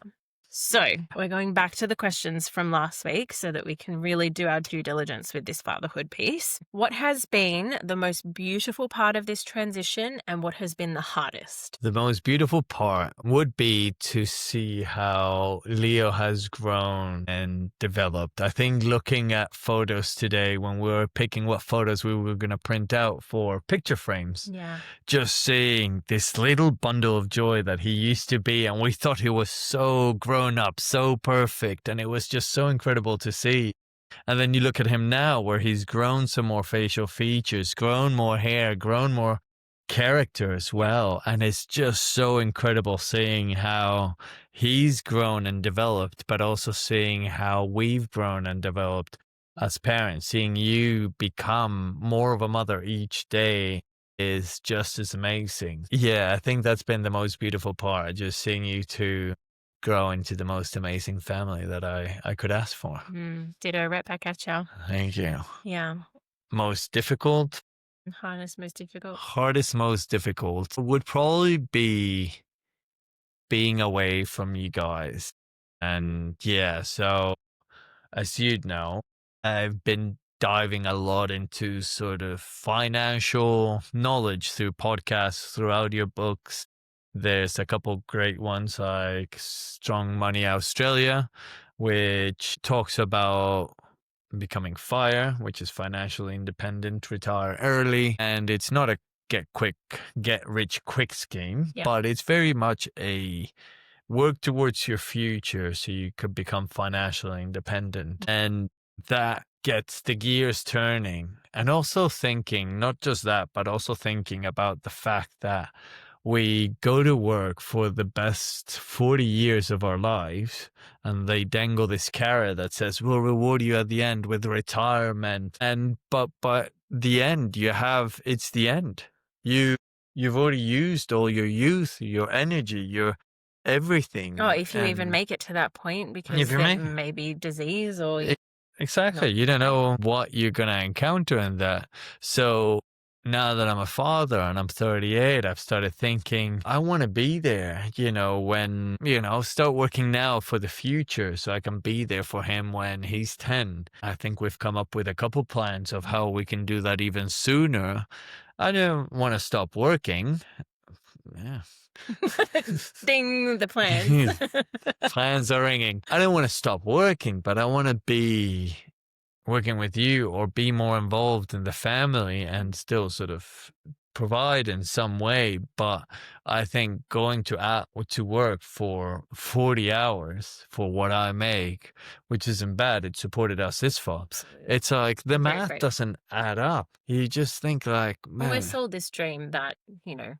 So we're going back to the questions from last week so that we can really do our due diligence with this fatherhood piece. What has been the most beautiful part of this transition, and what has been the hardest? The most beautiful part would be to see how Leo has grown and developed. I think looking at photos today, when we were picking what photos we were going to print out for picture frames, just seeing this little bundle of joy that he used to be, and we thought he was so grown up, so perfect, and it was just so incredible to see. And then you look at him now, where he's grown some more facial features, grown more hair, grown more character as well, and it's just so incredible seeing how he's grown and developed, but also seeing how we've grown and developed as parents. Seeing you become more of a mother each day is just as amazing. Yeah, I think that's been the most beautiful part, just seeing you two grow into the most amazing family that I could ask for. Ditto, right back at you. Thank you. Yeah. Most difficult? Hardest, most difficult? Hardest, most difficult would probably be being away from you guys. And yeah, so as you'd know, I've been diving a lot into sort of financial knowledge through podcasts, through audiobooks. There's a couple great ones like Strong Money Australia, which talks about becoming FIRE, which is financially independent, retire early. And it's not a get rich quick scheme, but it's very much a work towards your future so you could become financially independent. And that gets the gears turning. And also thinking, not just that, but also thinking about the fact that we go to work for the best 40 years of our lives, and they dangle this carrot that says, we'll reward you at the end with retirement. And, but the end it's the end. You've already used all your youth, your energy, your everything. Oh, if you even make it to that point, because there may be disease or... Exactly. You don't know what you're going to encounter in that. So now that I'm a father and I'm 38, I've started thinking, I want to be there, when, start working now for the future so I can be there for him when he's 10. I think we've come up with a couple plans of how we can do that even sooner. I don't want to stop working. Yeah. Ding, the plans. Plans are ringing. I don't want to stop working, but I want to be working with you or be more involved in the family and still sort of provide in some way. But I think going to work for 40 hours for what I make, which isn't bad, it supported us this far. It's like the math doesn't add up. You just think like, man. We're sold this dream that,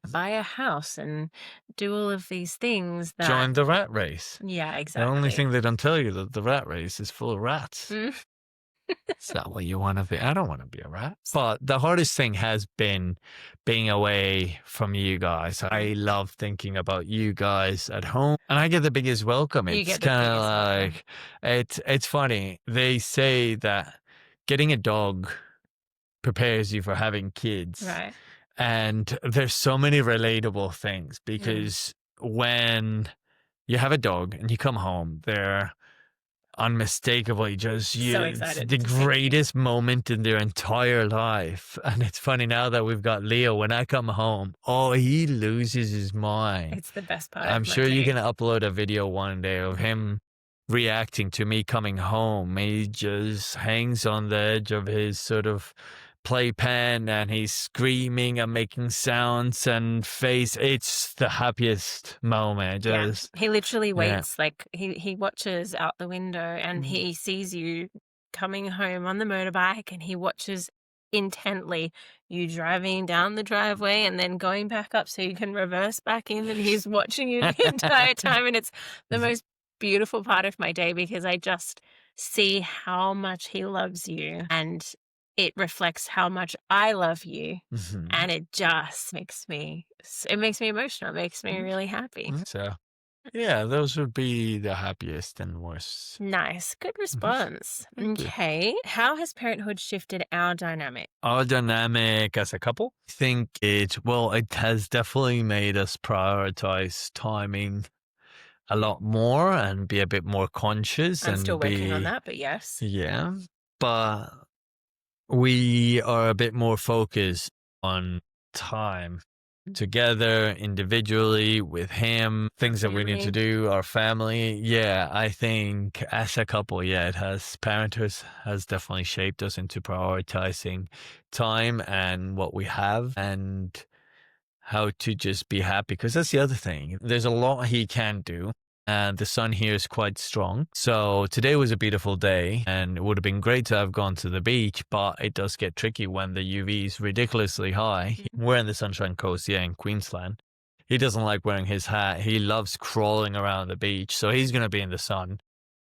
buy a house and do all of these things. That... Join the rat race. Yeah, exactly. The only thing they don't tell you that the rat race is full of rats. Is that what you want to be? I don't want to be a rat. But the hardest thing has been being away from you guys. I love thinking about you guys at home, and I get the biggest welcome. It's kind of like, it's funny. They say that getting a dog prepares you for having kids. Right. And there's so many relatable things because when you have a dog and you come home, they're unmistakably just so excited. The greatest moment in their entire life. And it's funny now that we've got Leo, when I come home, he loses his mind. It's the best part. I'm sure you can upload a video one day of him reacting to me coming home. He just hangs on the edge of his sort of playpen and he's screaming and making sounds and face. It's the happiest moment. He literally waits. Like he watches out the window and he sees you coming home on the motorbike and he watches intently you driving down the driveway and then going back up so you can reverse back in, and he's watching you the entire time. And it's the most beautiful part of my day because I just see how much he loves you and it reflects how much I love you. And it just makes me emotional. It makes me really happy. So, yeah, those would be the happiest and worst. Nice. Good response. Okay. How has parenthood shifted our dynamic? Our dynamic as a couple? I think it has definitely made us prioritize timing a lot more and be a bit more conscious. I'm still working on that, but yes. Yeah. But we are a bit more focused on time together, individually, with him, things that we need to do, our family. Yeah, I think as a couple, parenthood has definitely shaped us into prioritizing time and what we have and how to just be happy. Because that's the other thing. There's a lot he can do. And the sun here is quite strong. So today was a beautiful day and it would have been great to have gone to the beach, but it does get tricky when the UV is ridiculously high. We're in the Sunshine Coast, in Queensland. He doesn't like wearing his hat. He loves crawling around the beach. So he's going to be in the sun,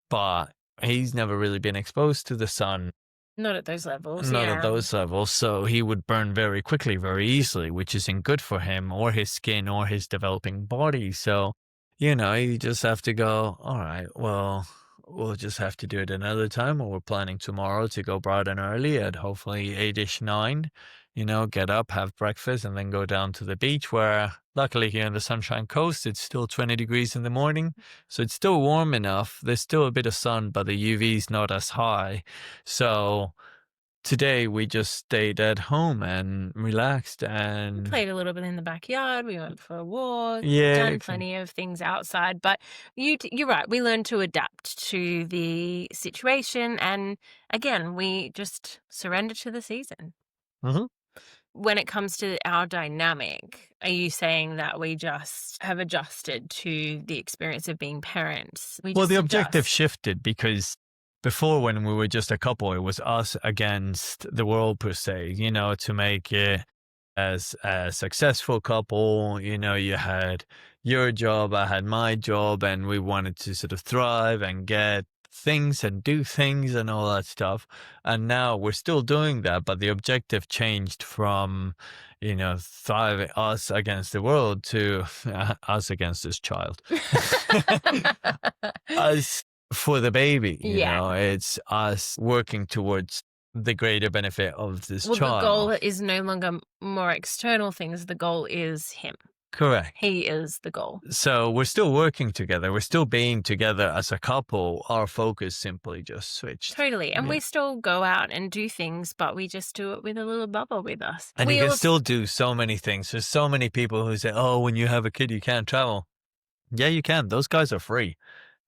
but he's never really been exposed to the sun. Not at those levels. Not at those levels. So he would burn very quickly, very easily, which isn't good for him or his skin or his developing body. So you just have to go, all right, well, we'll just have to do it another time, or we're planning tomorrow to go bright and early at hopefully 8-ish, 9, get up, have breakfast, and then go down to the beach where, luckily here in the Sunshine Coast, it's still 20 degrees in the morning. So it's still warm enough. There's still a bit of sun, but the UV is not as high. So today we just stayed at home and relaxed and Played a little bit in the backyard. We went for a walk. yeah, Done plenty of things outside. But you're right. We learned to adapt to the situation, and again, we just surrender to the season. Mhm. When it comes to our dynamic, are you saying that we just have adjusted to the experience of being parents? We Well, just the objective adjust. shifted because before, when we were just a couple, it was us against the world per se, to make it as a successful couple. You had your job, I had my job, and we wanted to sort of thrive and get things and do things and all that stuff. And now we're still doing that, but the objective changed from, thriving us against the world to us against this child. Us for the baby, Yeah. it's us working towards the greater benefit of this Well, the goal child. is no longer more external things. The goal is him. Correct. He is the goal. So we're still working together. We're still being together as a couple. Our focus simply just switched. Totally. And Yeah. we still go out and do things, but we just do it with a little bubble with us. And We you can also, still do so many things. There's so many people who say, oh, when you have a kid, you can't travel. Yeah, you can. Those guys are free.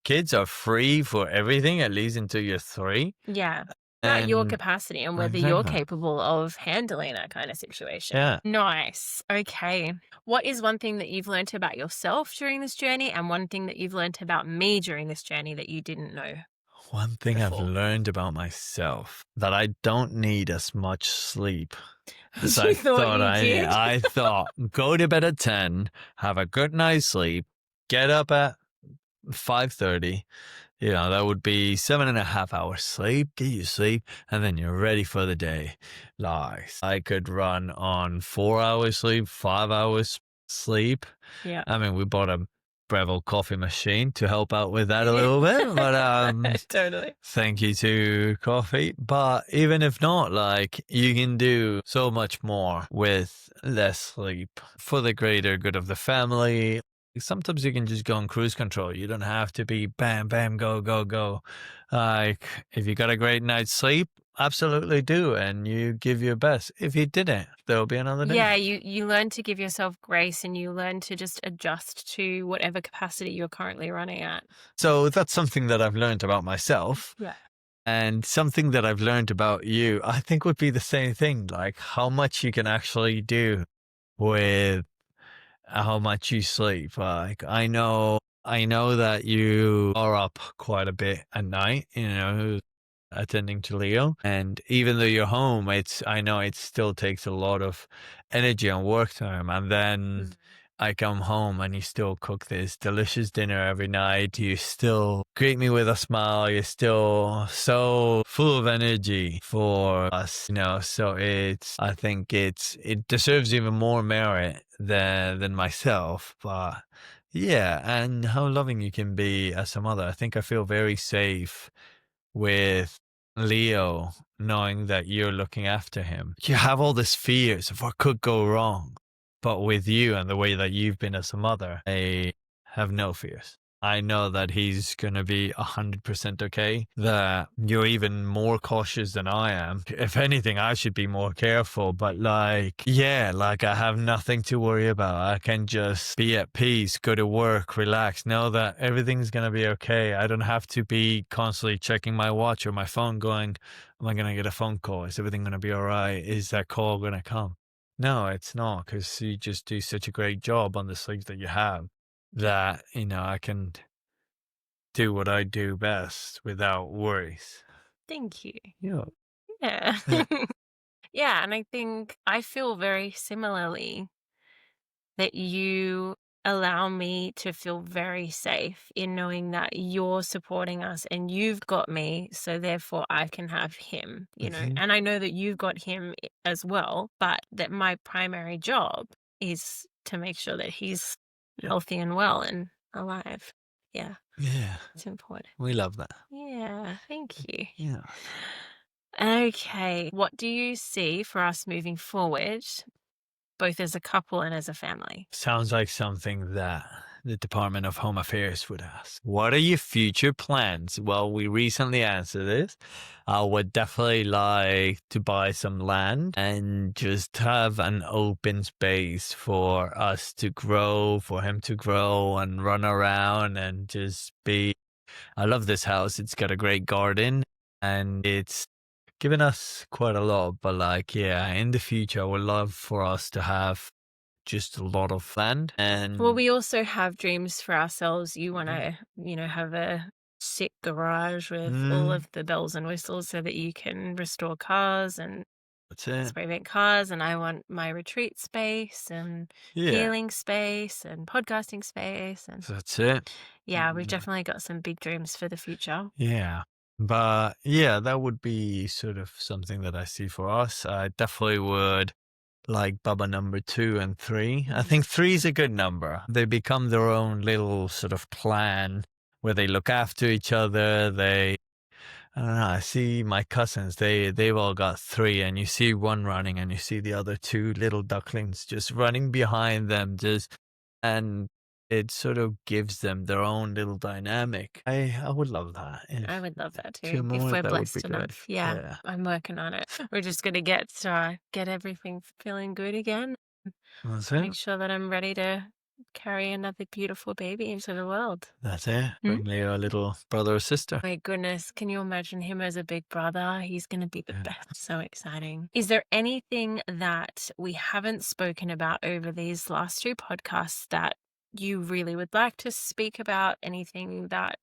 Kids are free for everything, at least until you're 3. yeah, about your And capacity and whether you're exactly. capable of handling that kind of situation. Yeah. Nice. Okay. What is one thing that you've learned about yourself during this journey and one thing that you've learned about me during this journey that you didn't know? One thing I've Before. learned about myself, that I don't need as much sleep as You I thought thought you I did? did. I thought, go to bed at 10, have a good night's sleep, get up at 5:30. That would be 7.5 hours sleep, get you sleep, and then you're ready for the day. Like, I could run on 4 hours sleep, 5 hours sleep. Yeah. I mean, we bought a Breville coffee machine to help out with that a little bit, but Totally. thank you to coffee. But even if not, like, you can do so much more with less sleep for the greater good of the family. Sometimes you can just go on cruise control. You don't have to be bam, bam, go, go, go. Like, if you got a great night's sleep, absolutely do, and you give your best. If you didn't, there'll be another day. Yeah, you learn to give yourself grace and you learn to just adjust to whatever capacity you're currently running at. So that's something that I've learned about myself. Yeah. And something that I've learned about you, I think would be the same thing, like how much you can actually do with how much you sleep. Like, I know that you are up quite a bit at night, attending to Leo. And even though you're home, I know it still takes a lot of energy and work time. And then I come home and you still cook this delicious dinner every night. You still greet me with a smile. You're still so full of energy for us, so I think it deserves even more merit than myself. But yeah, and how loving you can be as a mother. I think I feel very safe with Leo, knowing that you're looking after him. You have all these fears of what could go wrong. But with you and the way that you've been as a mother, I have no fears. I know that he's going to be 100% okay, that you're even more cautious than I am. If anything, I should be more careful, but I have nothing to worry about. I can just be at peace, go to work, relax, know that everything's going to be okay. I don't have to be constantly checking my watch or my phone going, am I going to get a phone call? Is everything going to be all right? Is that call going to come? No, it's not, because you just do such a great job on the sleep that you have that, I can do what I do best without worries. Thank you. Yeah. Yeah. Yeah. Yeah, and I think I feel very similarly that you allow me to feel very safe in knowing that you're supporting us and you've got me, so therefore I can have him, Mhm. and I know that you've got him as well, but that my primary job is to make sure that he's Yeah. healthy and well and alive. Yeah, Yeah. it's important. We love that. Yeah, thank you. Yeah. Okay. What do you see for us moving forward, both as a couple and as a family? Sounds like something that the Department of Home Affairs would ask. What are your future plans? Well, we recently answered this. I would definitely like to buy some land and just have an open space for us to grow, for him to grow and run around and just be. I love this house. It's got a great garden and it's given us quite a lot. But like, yeah, in the future, I would love for us to have just a lot of land Well, and we also have dreams for ourselves. You want to, have a sick garage with all mm, of the bells and whistles so that you can restore cars and that's it. spray paint cars. And I want my retreat space and Yeah, healing space and podcasting space. And that's it. yeah, we've definitely got some big dreams for the future. Yeah. But yeah, that would be sort of something that I see for us. I definitely would like Baba number 2 and 3. I think 3 is a good number. They become their own little sort of clan where they look after each other. I don't know. I see my cousins. They've all got 3, and you see one running, and you see the other 2 little ducklings just running behind them. And it sort of gives them their own little dynamic. I would love that. I If would love that 2 too, if more, we're that would be blessed good. enough. Yeah, Yeah, I'm working on it. We're just gonna get everything feeling good again. that's it. Make sure that I'm ready to carry another beautiful baby into the world. That's it. Hmm? Bring me a little brother or sister. My goodness, can you imagine him as a big brother? He's gonna be the Yeah. best. So exciting. Is there anything that we haven't spoken about over these last 2 podcasts that you really would like to speak about? Anything that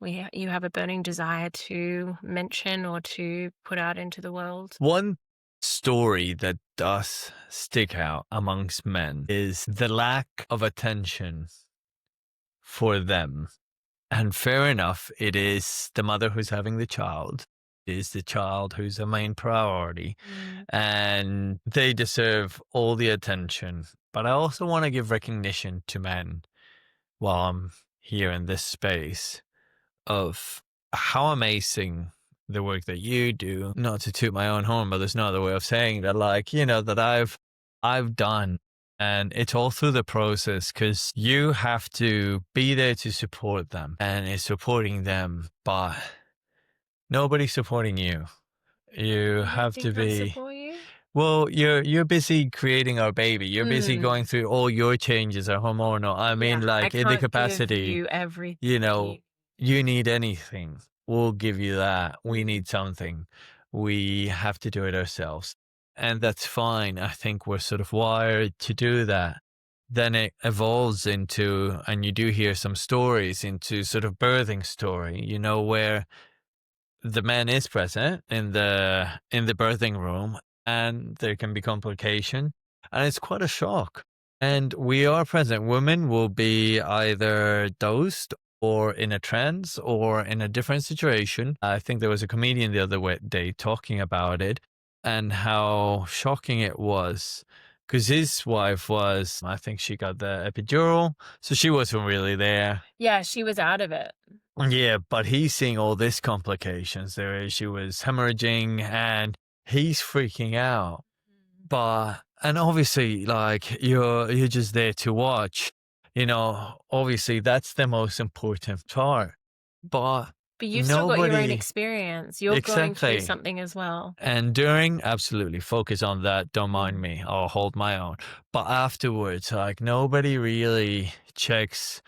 you have a burning desire to mention or to put out into the world? One story that does stick out amongst men is the lack of attention for them. And fair enough, it is the mother who's having the child. It is the child who's the main priority. Mm. And they deserve all the attention. But I also want to give recognition to men while I'm here in this space of how amazing the work that you do. Not to toot my own horn, but there's no other way of saying that. Like, that I've done. And it's all through the process because you have to be there to support them and it's supporting them, but nobody's supporting you. You You don't have to think I be. support you? Well, you're busy creating our baby. You're busy Mm. going through all your changes are hormonal. I mean, Yeah, I like in the can't give capacity, you everything you know, you you need anything. We'll give you that. We Mm. need something. We have to do it ourselves. And that's fine. I think we're sort of wired to do that. Then it evolves into, and you do hear some stories into sort of birthing story, where the man is present in the birthing room and there can be complication and it's quite a shock and we are present. Women will be either dosed or in a trance or in a different situation. I think there was a comedian the other day talking about it and how shocking it was because his wife was, I think she got the epidural, so she wasn't really there. Yeah, she was out of it. Yeah, but he's seeing all these complications. She was hemorrhaging and he's freaking out. But and obviously like you're just there to watch. Obviously that's the most important part. But But you've still got your own nobody experience. You're going through exactly. something as well. And during, absolutely focus on that. Don't mind Mm. me. I'll hold my own. But afterwards, like nobody really checks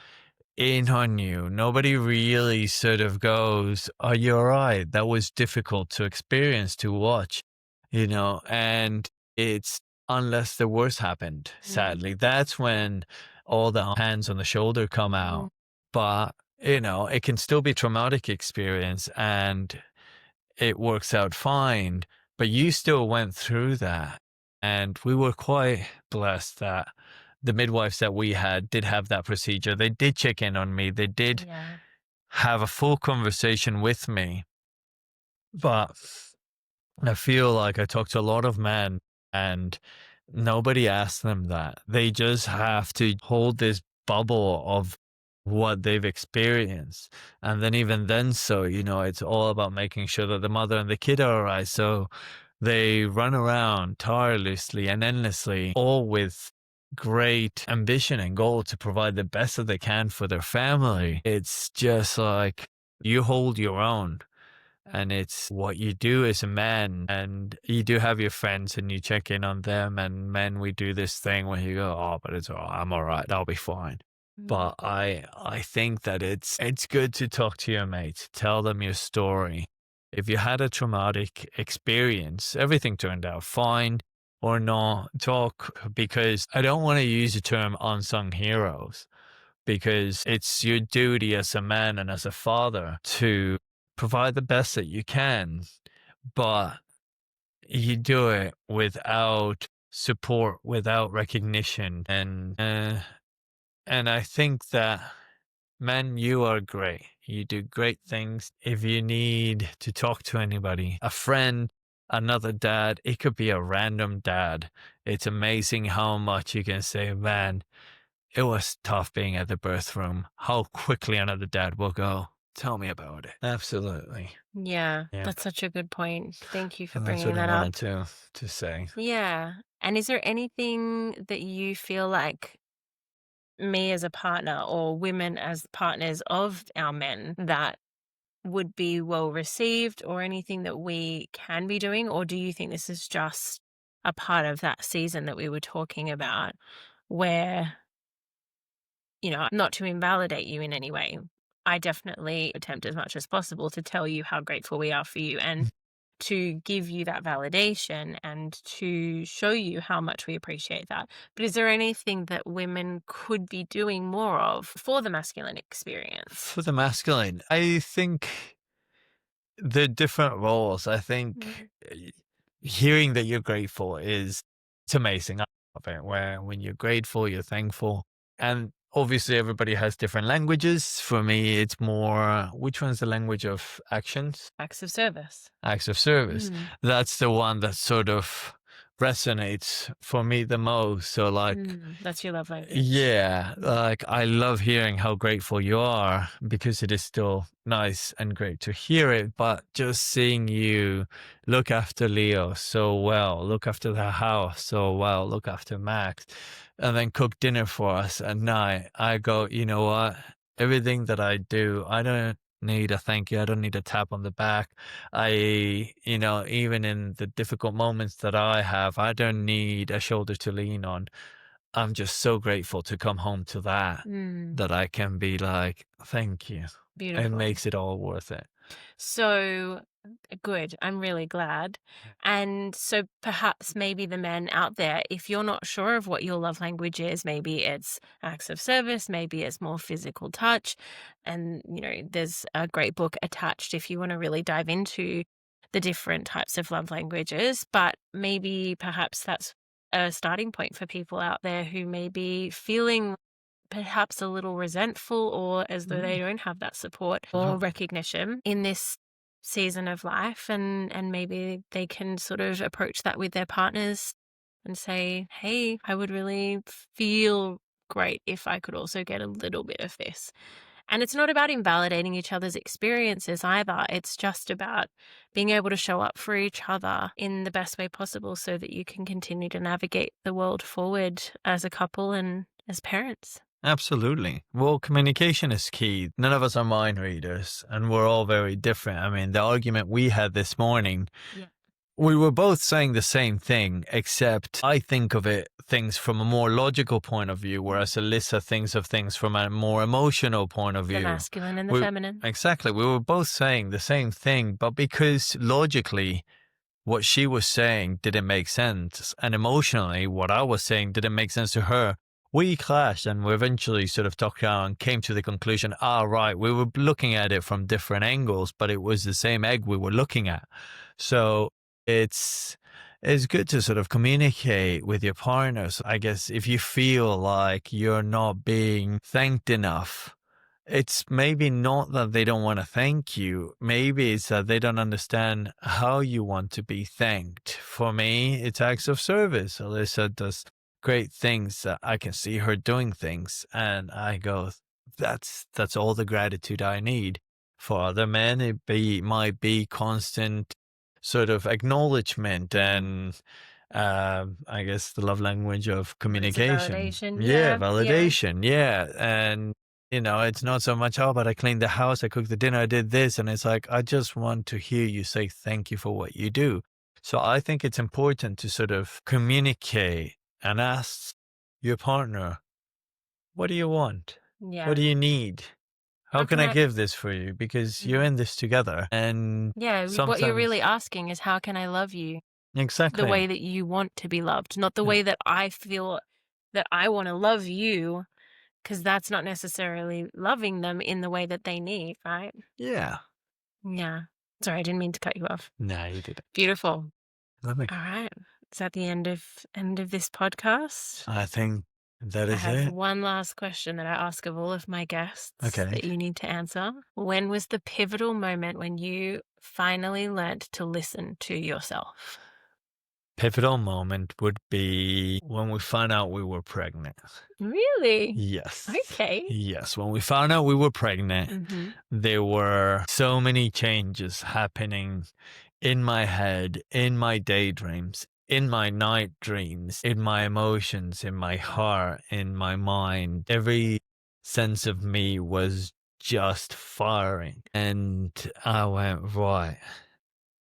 in on you. Nobody really sort of goes, "Are you all right? That was difficult to experience, to watch," and it's unless the worst happened, Mm. sadly. That's when all the hands on the shoulder come Mm. out. But, it can still be traumatic experience and it works out fine, but you still went through that. And we were quite blessed that the midwives that we had did have that procedure. They did check in on me. They did Yeah. have a full conversation with me. But I feel like I talked to a lot of men and nobody asked them that. They just have to hold this bubble of what they've experienced. And then even then, so, it's all about making sure that the mother and the kid are all right. So they run around tirelessly and endlessly, all with great ambition and goal to provide the best that they can for their family. It's just like you hold your own. And it's what you do as a man, and you do have your friends and you check in on them. And men, we do this thing where you go, oh, but it's all right. I'm all right. I'll be fine. But I think that it's good to talk to your mates, tell them your story. If you had a traumatic experience, everything turned out fine or not, talk, because I don't want to use the term unsung heroes, because it's your duty as a man and as a father to provide the best that you can, but you do it without support, without recognition. And I think that, man, you are great. You do great things. If you need to talk to anybody, a friend, another dad, it could be a random dad. It's amazing how much you can say, man, it was tough being at the birth room. How quickly another dad will go, tell me about it. Absolutely. Yeah, Yeah. that's such a good point. Thank you for And that's bringing what I that up. wanted to say. Yeah. And is there anything that you feel like me as a partner or women as partners of our men that would be well received, or anything that we can be doing? Or do you think this is just a part of that season that we were talking about, where, not to invalidate you in any way, I definitely attempt as much as possible to tell you how grateful we are for you and to give you that validation and to show you how much we appreciate that. But is there anything that women could be doing more of for the masculine experience? For the masculine, I think the different roles, I think hearing that you're grateful it's amazing. I love it. Where when you're grateful, you're thankful. And obviously everybody has different languages. For me, it's more, which one's the language of actions? Acts of service. Acts of service. Mm. That's the one that sort of resonates for me the most. So like, That's your love language. yeah, like I love hearing how grateful you are, because it is still nice and great to hear it. But just seeing you look after Leo so well, look after the house so well, look after Max, and then cook dinner for us at night, I go, you know what? Everything that I do, I don't need a thank you. I don't need a tap on the back. Even in the difficult moments that I have, I don't need a shoulder to lean on. I'm just so grateful to come home to that I can be like, thank you. Beautiful. It makes it all worth it. So good. I'm really glad. And so perhaps maybe the men out there, if you're not sure of what your love language is, maybe it's acts of service, maybe it's more physical touch. And, there's a great book attached if you want to really dive into the different types of love languages. But maybe perhaps that's a starting point for people out there who may be feeling perhaps a little resentful, or as though they don't have that support or recognition in this season of life, and maybe they can sort of approach that with their partners and say, hey, I would really feel great if I could also get a little bit of this. And it's not about invalidating each other's experiences either. It's just about being able to show up for each other in the best way possible so that you can continue to navigate the world forward as a couple and as parents. Absolutely. Well, communication is key. None of us are mind readers, and we're all very different. I mean, the argument we had this morning, we were both saying the same thing, except I think of things from a more logical point of view, whereas Alyssa thinks of things from a more emotional point of view. The masculine and the feminine. Exactly. We were both saying the same thing, but because logically what she was saying didn't make sense, and emotionally what I was saying didn't make sense to her, we clashed, and we eventually sort of talked out and came to the conclusion, right, we were looking at it from different angles, but it was the same egg we were looking at. So it's good to sort of communicate with your partners. I guess if you feel like you're not being thanked enough, it's maybe not that they don't want to thank you. Maybe it's that they don't understand how you want to be thanked. For me, it's acts of service. Alyssa does great things. I can see her doing things, and I go, that's all the gratitude I need. For other men, might be constant sort of acknowledgement and I guess the love language of Words of communication. validation. Yeah, Yeah. Yeah. validation. Yeah. And, it's not so much, oh, but I cleaned the house, I cooked the dinner, I did this. And it's like, I just want to hear you say thank you for what you do. So I think it's important to sort of communicate and ask your partner, what do you want? What Yeah. do you need? How How can can I I? give this for you? Because you're in this together. And Yeah. What you're really sometimes, asking is, how can I love you the exactly. way that you want to be loved, not the Yeah. way that I feel that I want to love you, because that's not necessarily loving them in the way that they need, right? Yeah. Yeah. Sorry, I didn't mean to cut you off. No, you didn't. Beautiful. Let me. All right. Is that the end of this podcast? I think that I is have it. one last question that I ask of all of my guests Okay. that you need to answer. When was the pivotal moment when you finally learnt to listen to yourself? Pivotal moment would be when we found out we were pregnant. Really? Yes. Okay. Yes. When we found out we were pregnant, Mm-hmm. there were so many changes happening in my head, in my daydreams, in my night dreams, in my emotions, in my heart, in my mind. Every sense of me was just firing. And I went, right,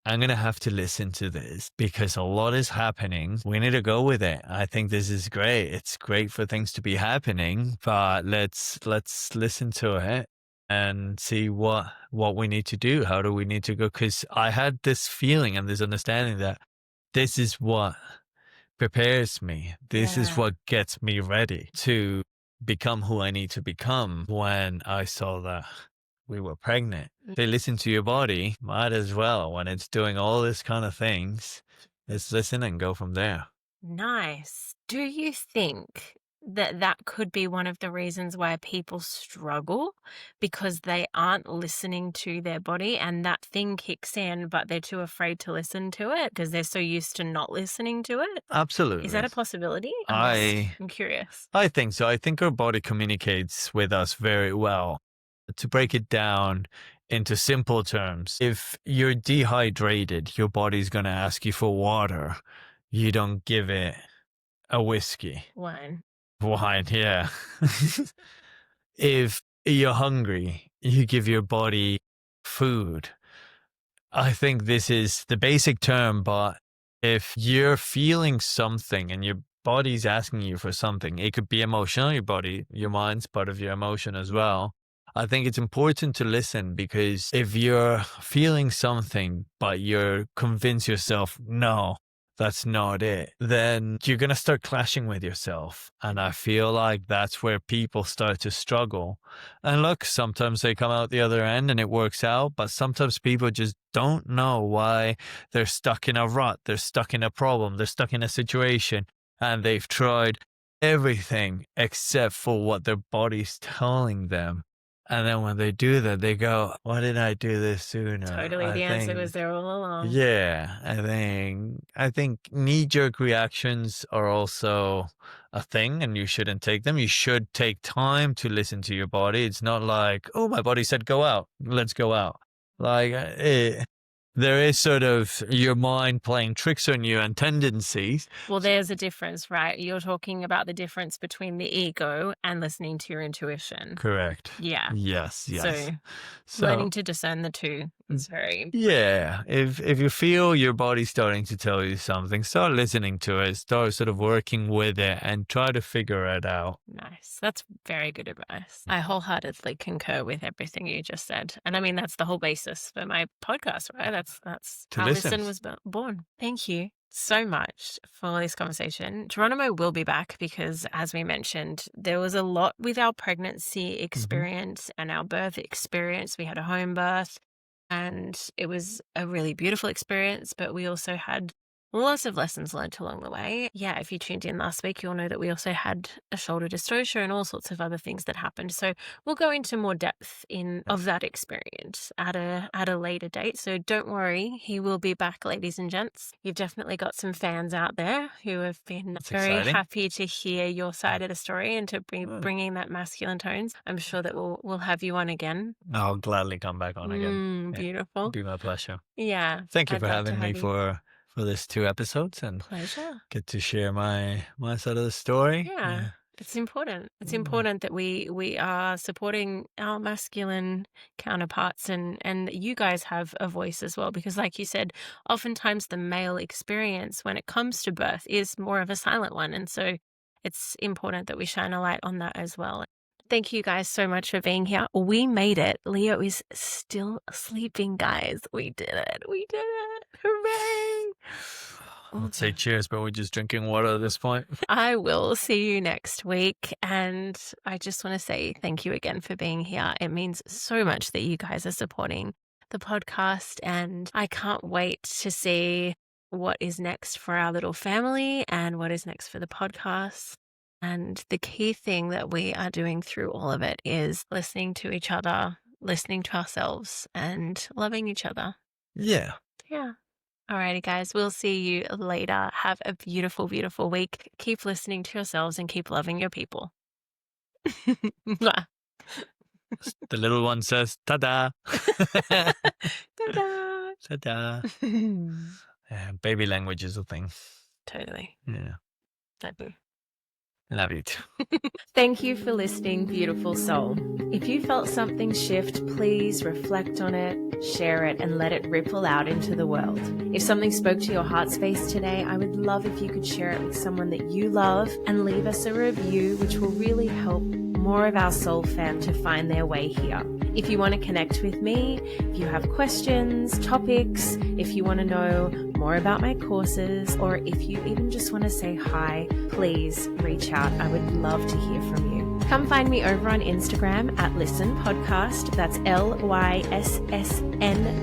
I'm going to have to listen to this because a lot is happening. We need to go with it. I think this is great. It's great for things to be happening, but let's listen to it and see what we need to do. How do we need to go? Because I had this feeling and this understanding that this is what prepares me. This is Yeah. what gets me ready to become who I need to become. When I saw that we were pregnant, they listen to your body, might as well. When it's doing all this kind of things, let's listen and go from there. Nice. Do you think that that could be one of the reasons why people struggle, because they aren't listening to their body and that thing kicks in, but they're too afraid to listen to it because they're so used to not listening to it? Is that Absolutely. a possibility? I I'm curious. I think so. I think our body communicates with us very well. To break it down into simple terms, if you're dehydrated, your body's going to ask you for water. You don't give it a whiskey. One. Wine, yeah. If you're hungry, you give your body food. I think this is the basic term, but if you're feeling something and your body's asking you for something, it could be emotional, your mind's part of your emotion as well. I think it's important to listen because if you're feeling something, but you're convinced yourself, no, that's not it, then you're going to start clashing with yourself. And I feel like that's where people start to struggle. And look, sometimes they come out the other end and it works out, but sometimes people just don't know why they're stuck in a rut. They're stuck in a problem. They're stuck in a situation and they've tried everything except for what their body's telling them. And then when they do that, they go, why didn't I do this sooner? Totally. I The answer think was there all along. yeah, I think knee-jerk reactions are also a thing and you shouldn't take them. You should take time to listen to your body. It's not like, oh, my body said go out. Let's go out. Like there is sort of your mind playing tricks on you and tendencies. Well, there's a difference, right? You're talking about the difference between the ego and listening to your intuition. Correct. Yeah. Yes, yes. So So learning to discern the two is very yeah, if you feel your body's starting to tell you something, start listening to it, start sort of working with it and try to figure it out. nice. That's very good advice. I wholeheartedly concur with everything you just said. And I mean, that's the whole basis for my podcast, right? That's To how listen. Lyssn was born. Thank you so much for this conversation. Geronimo will be back because, as we mentioned, there was a lot with our pregnancy experience and our birth experience. We had a home birth and it was a really beautiful experience, but we also had lots of lessons learned along the way. Yeah, if you tuned in last week, you'll know that we also had a shoulder dystocia and all sorts of other things that happened. So we'll go into more depth of that experience at a later date. So don't worry, he will be back, ladies and gents. You've definitely got some fans out there who have been That's very exciting. happy to hear your side of the story and to be bringing that masculine tones. I'm sure that we'll have you on again. I'll gladly come back on again. Beautiful. It'd be my pleasure. Yeah. Thank you I'd for love to having me have you. for this 2 episodes and Pleasure. get to share my side of the story. Yeah. It's important. It's important that we are supporting our masculine counterparts and you guys have a voice as well, because like you said, oftentimes the male experience when it comes to birth is more of a silent one. And so it's important that we shine a light on that as well. Thank you guys so much for being here. We made it. Leo is still sleeping, guys. We did it. We did it. Hooray. I'd say cheers, but we're just drinking water at this point. I will see you next week. And I just want to say thank you again for being here. It means so much that you guys are supporting the podcast. And I can't wait to see what is next for our little family and what is next for the podcast. And the key thing that we are doing through all of it is listening to each other, listening to ourselves, and loving each other. Yeah. Yeah. Alrighty, guys. We'll see you later. Have a beautiful, beautiful week. Keep listening to yourselves and keep loving your people. The little one says, ta-da. Ta-da. Ta-da. Baby language is a thing. Totally. Yeah. Love you. Love you too. Thank you for listening, beautiful soul. If you felt something shift, please reflect on it, share it, and let it ripple out into the world. If something spoke to your heart space today, I would love if you could share it with someone that you love and leave us a review, which will really help more of our soul fam to find their way here. If you want to connect with me, if you have questions, topics, if you want to know more about my courses, or if you even just want to say hi, please reach out. I would love to hear from you. Come find me over on Instagram at Lyssn Podcast. That's LYSSN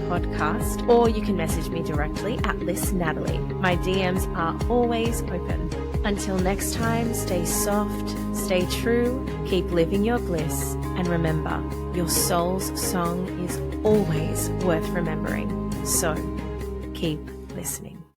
Podcast. Or you can message me directly at Lyssn Natalie. My DMs are always open. Until next time, stay soft, stay true, keep living your bliss, and remember, your soul's song is always worth remembering. So, keep listening.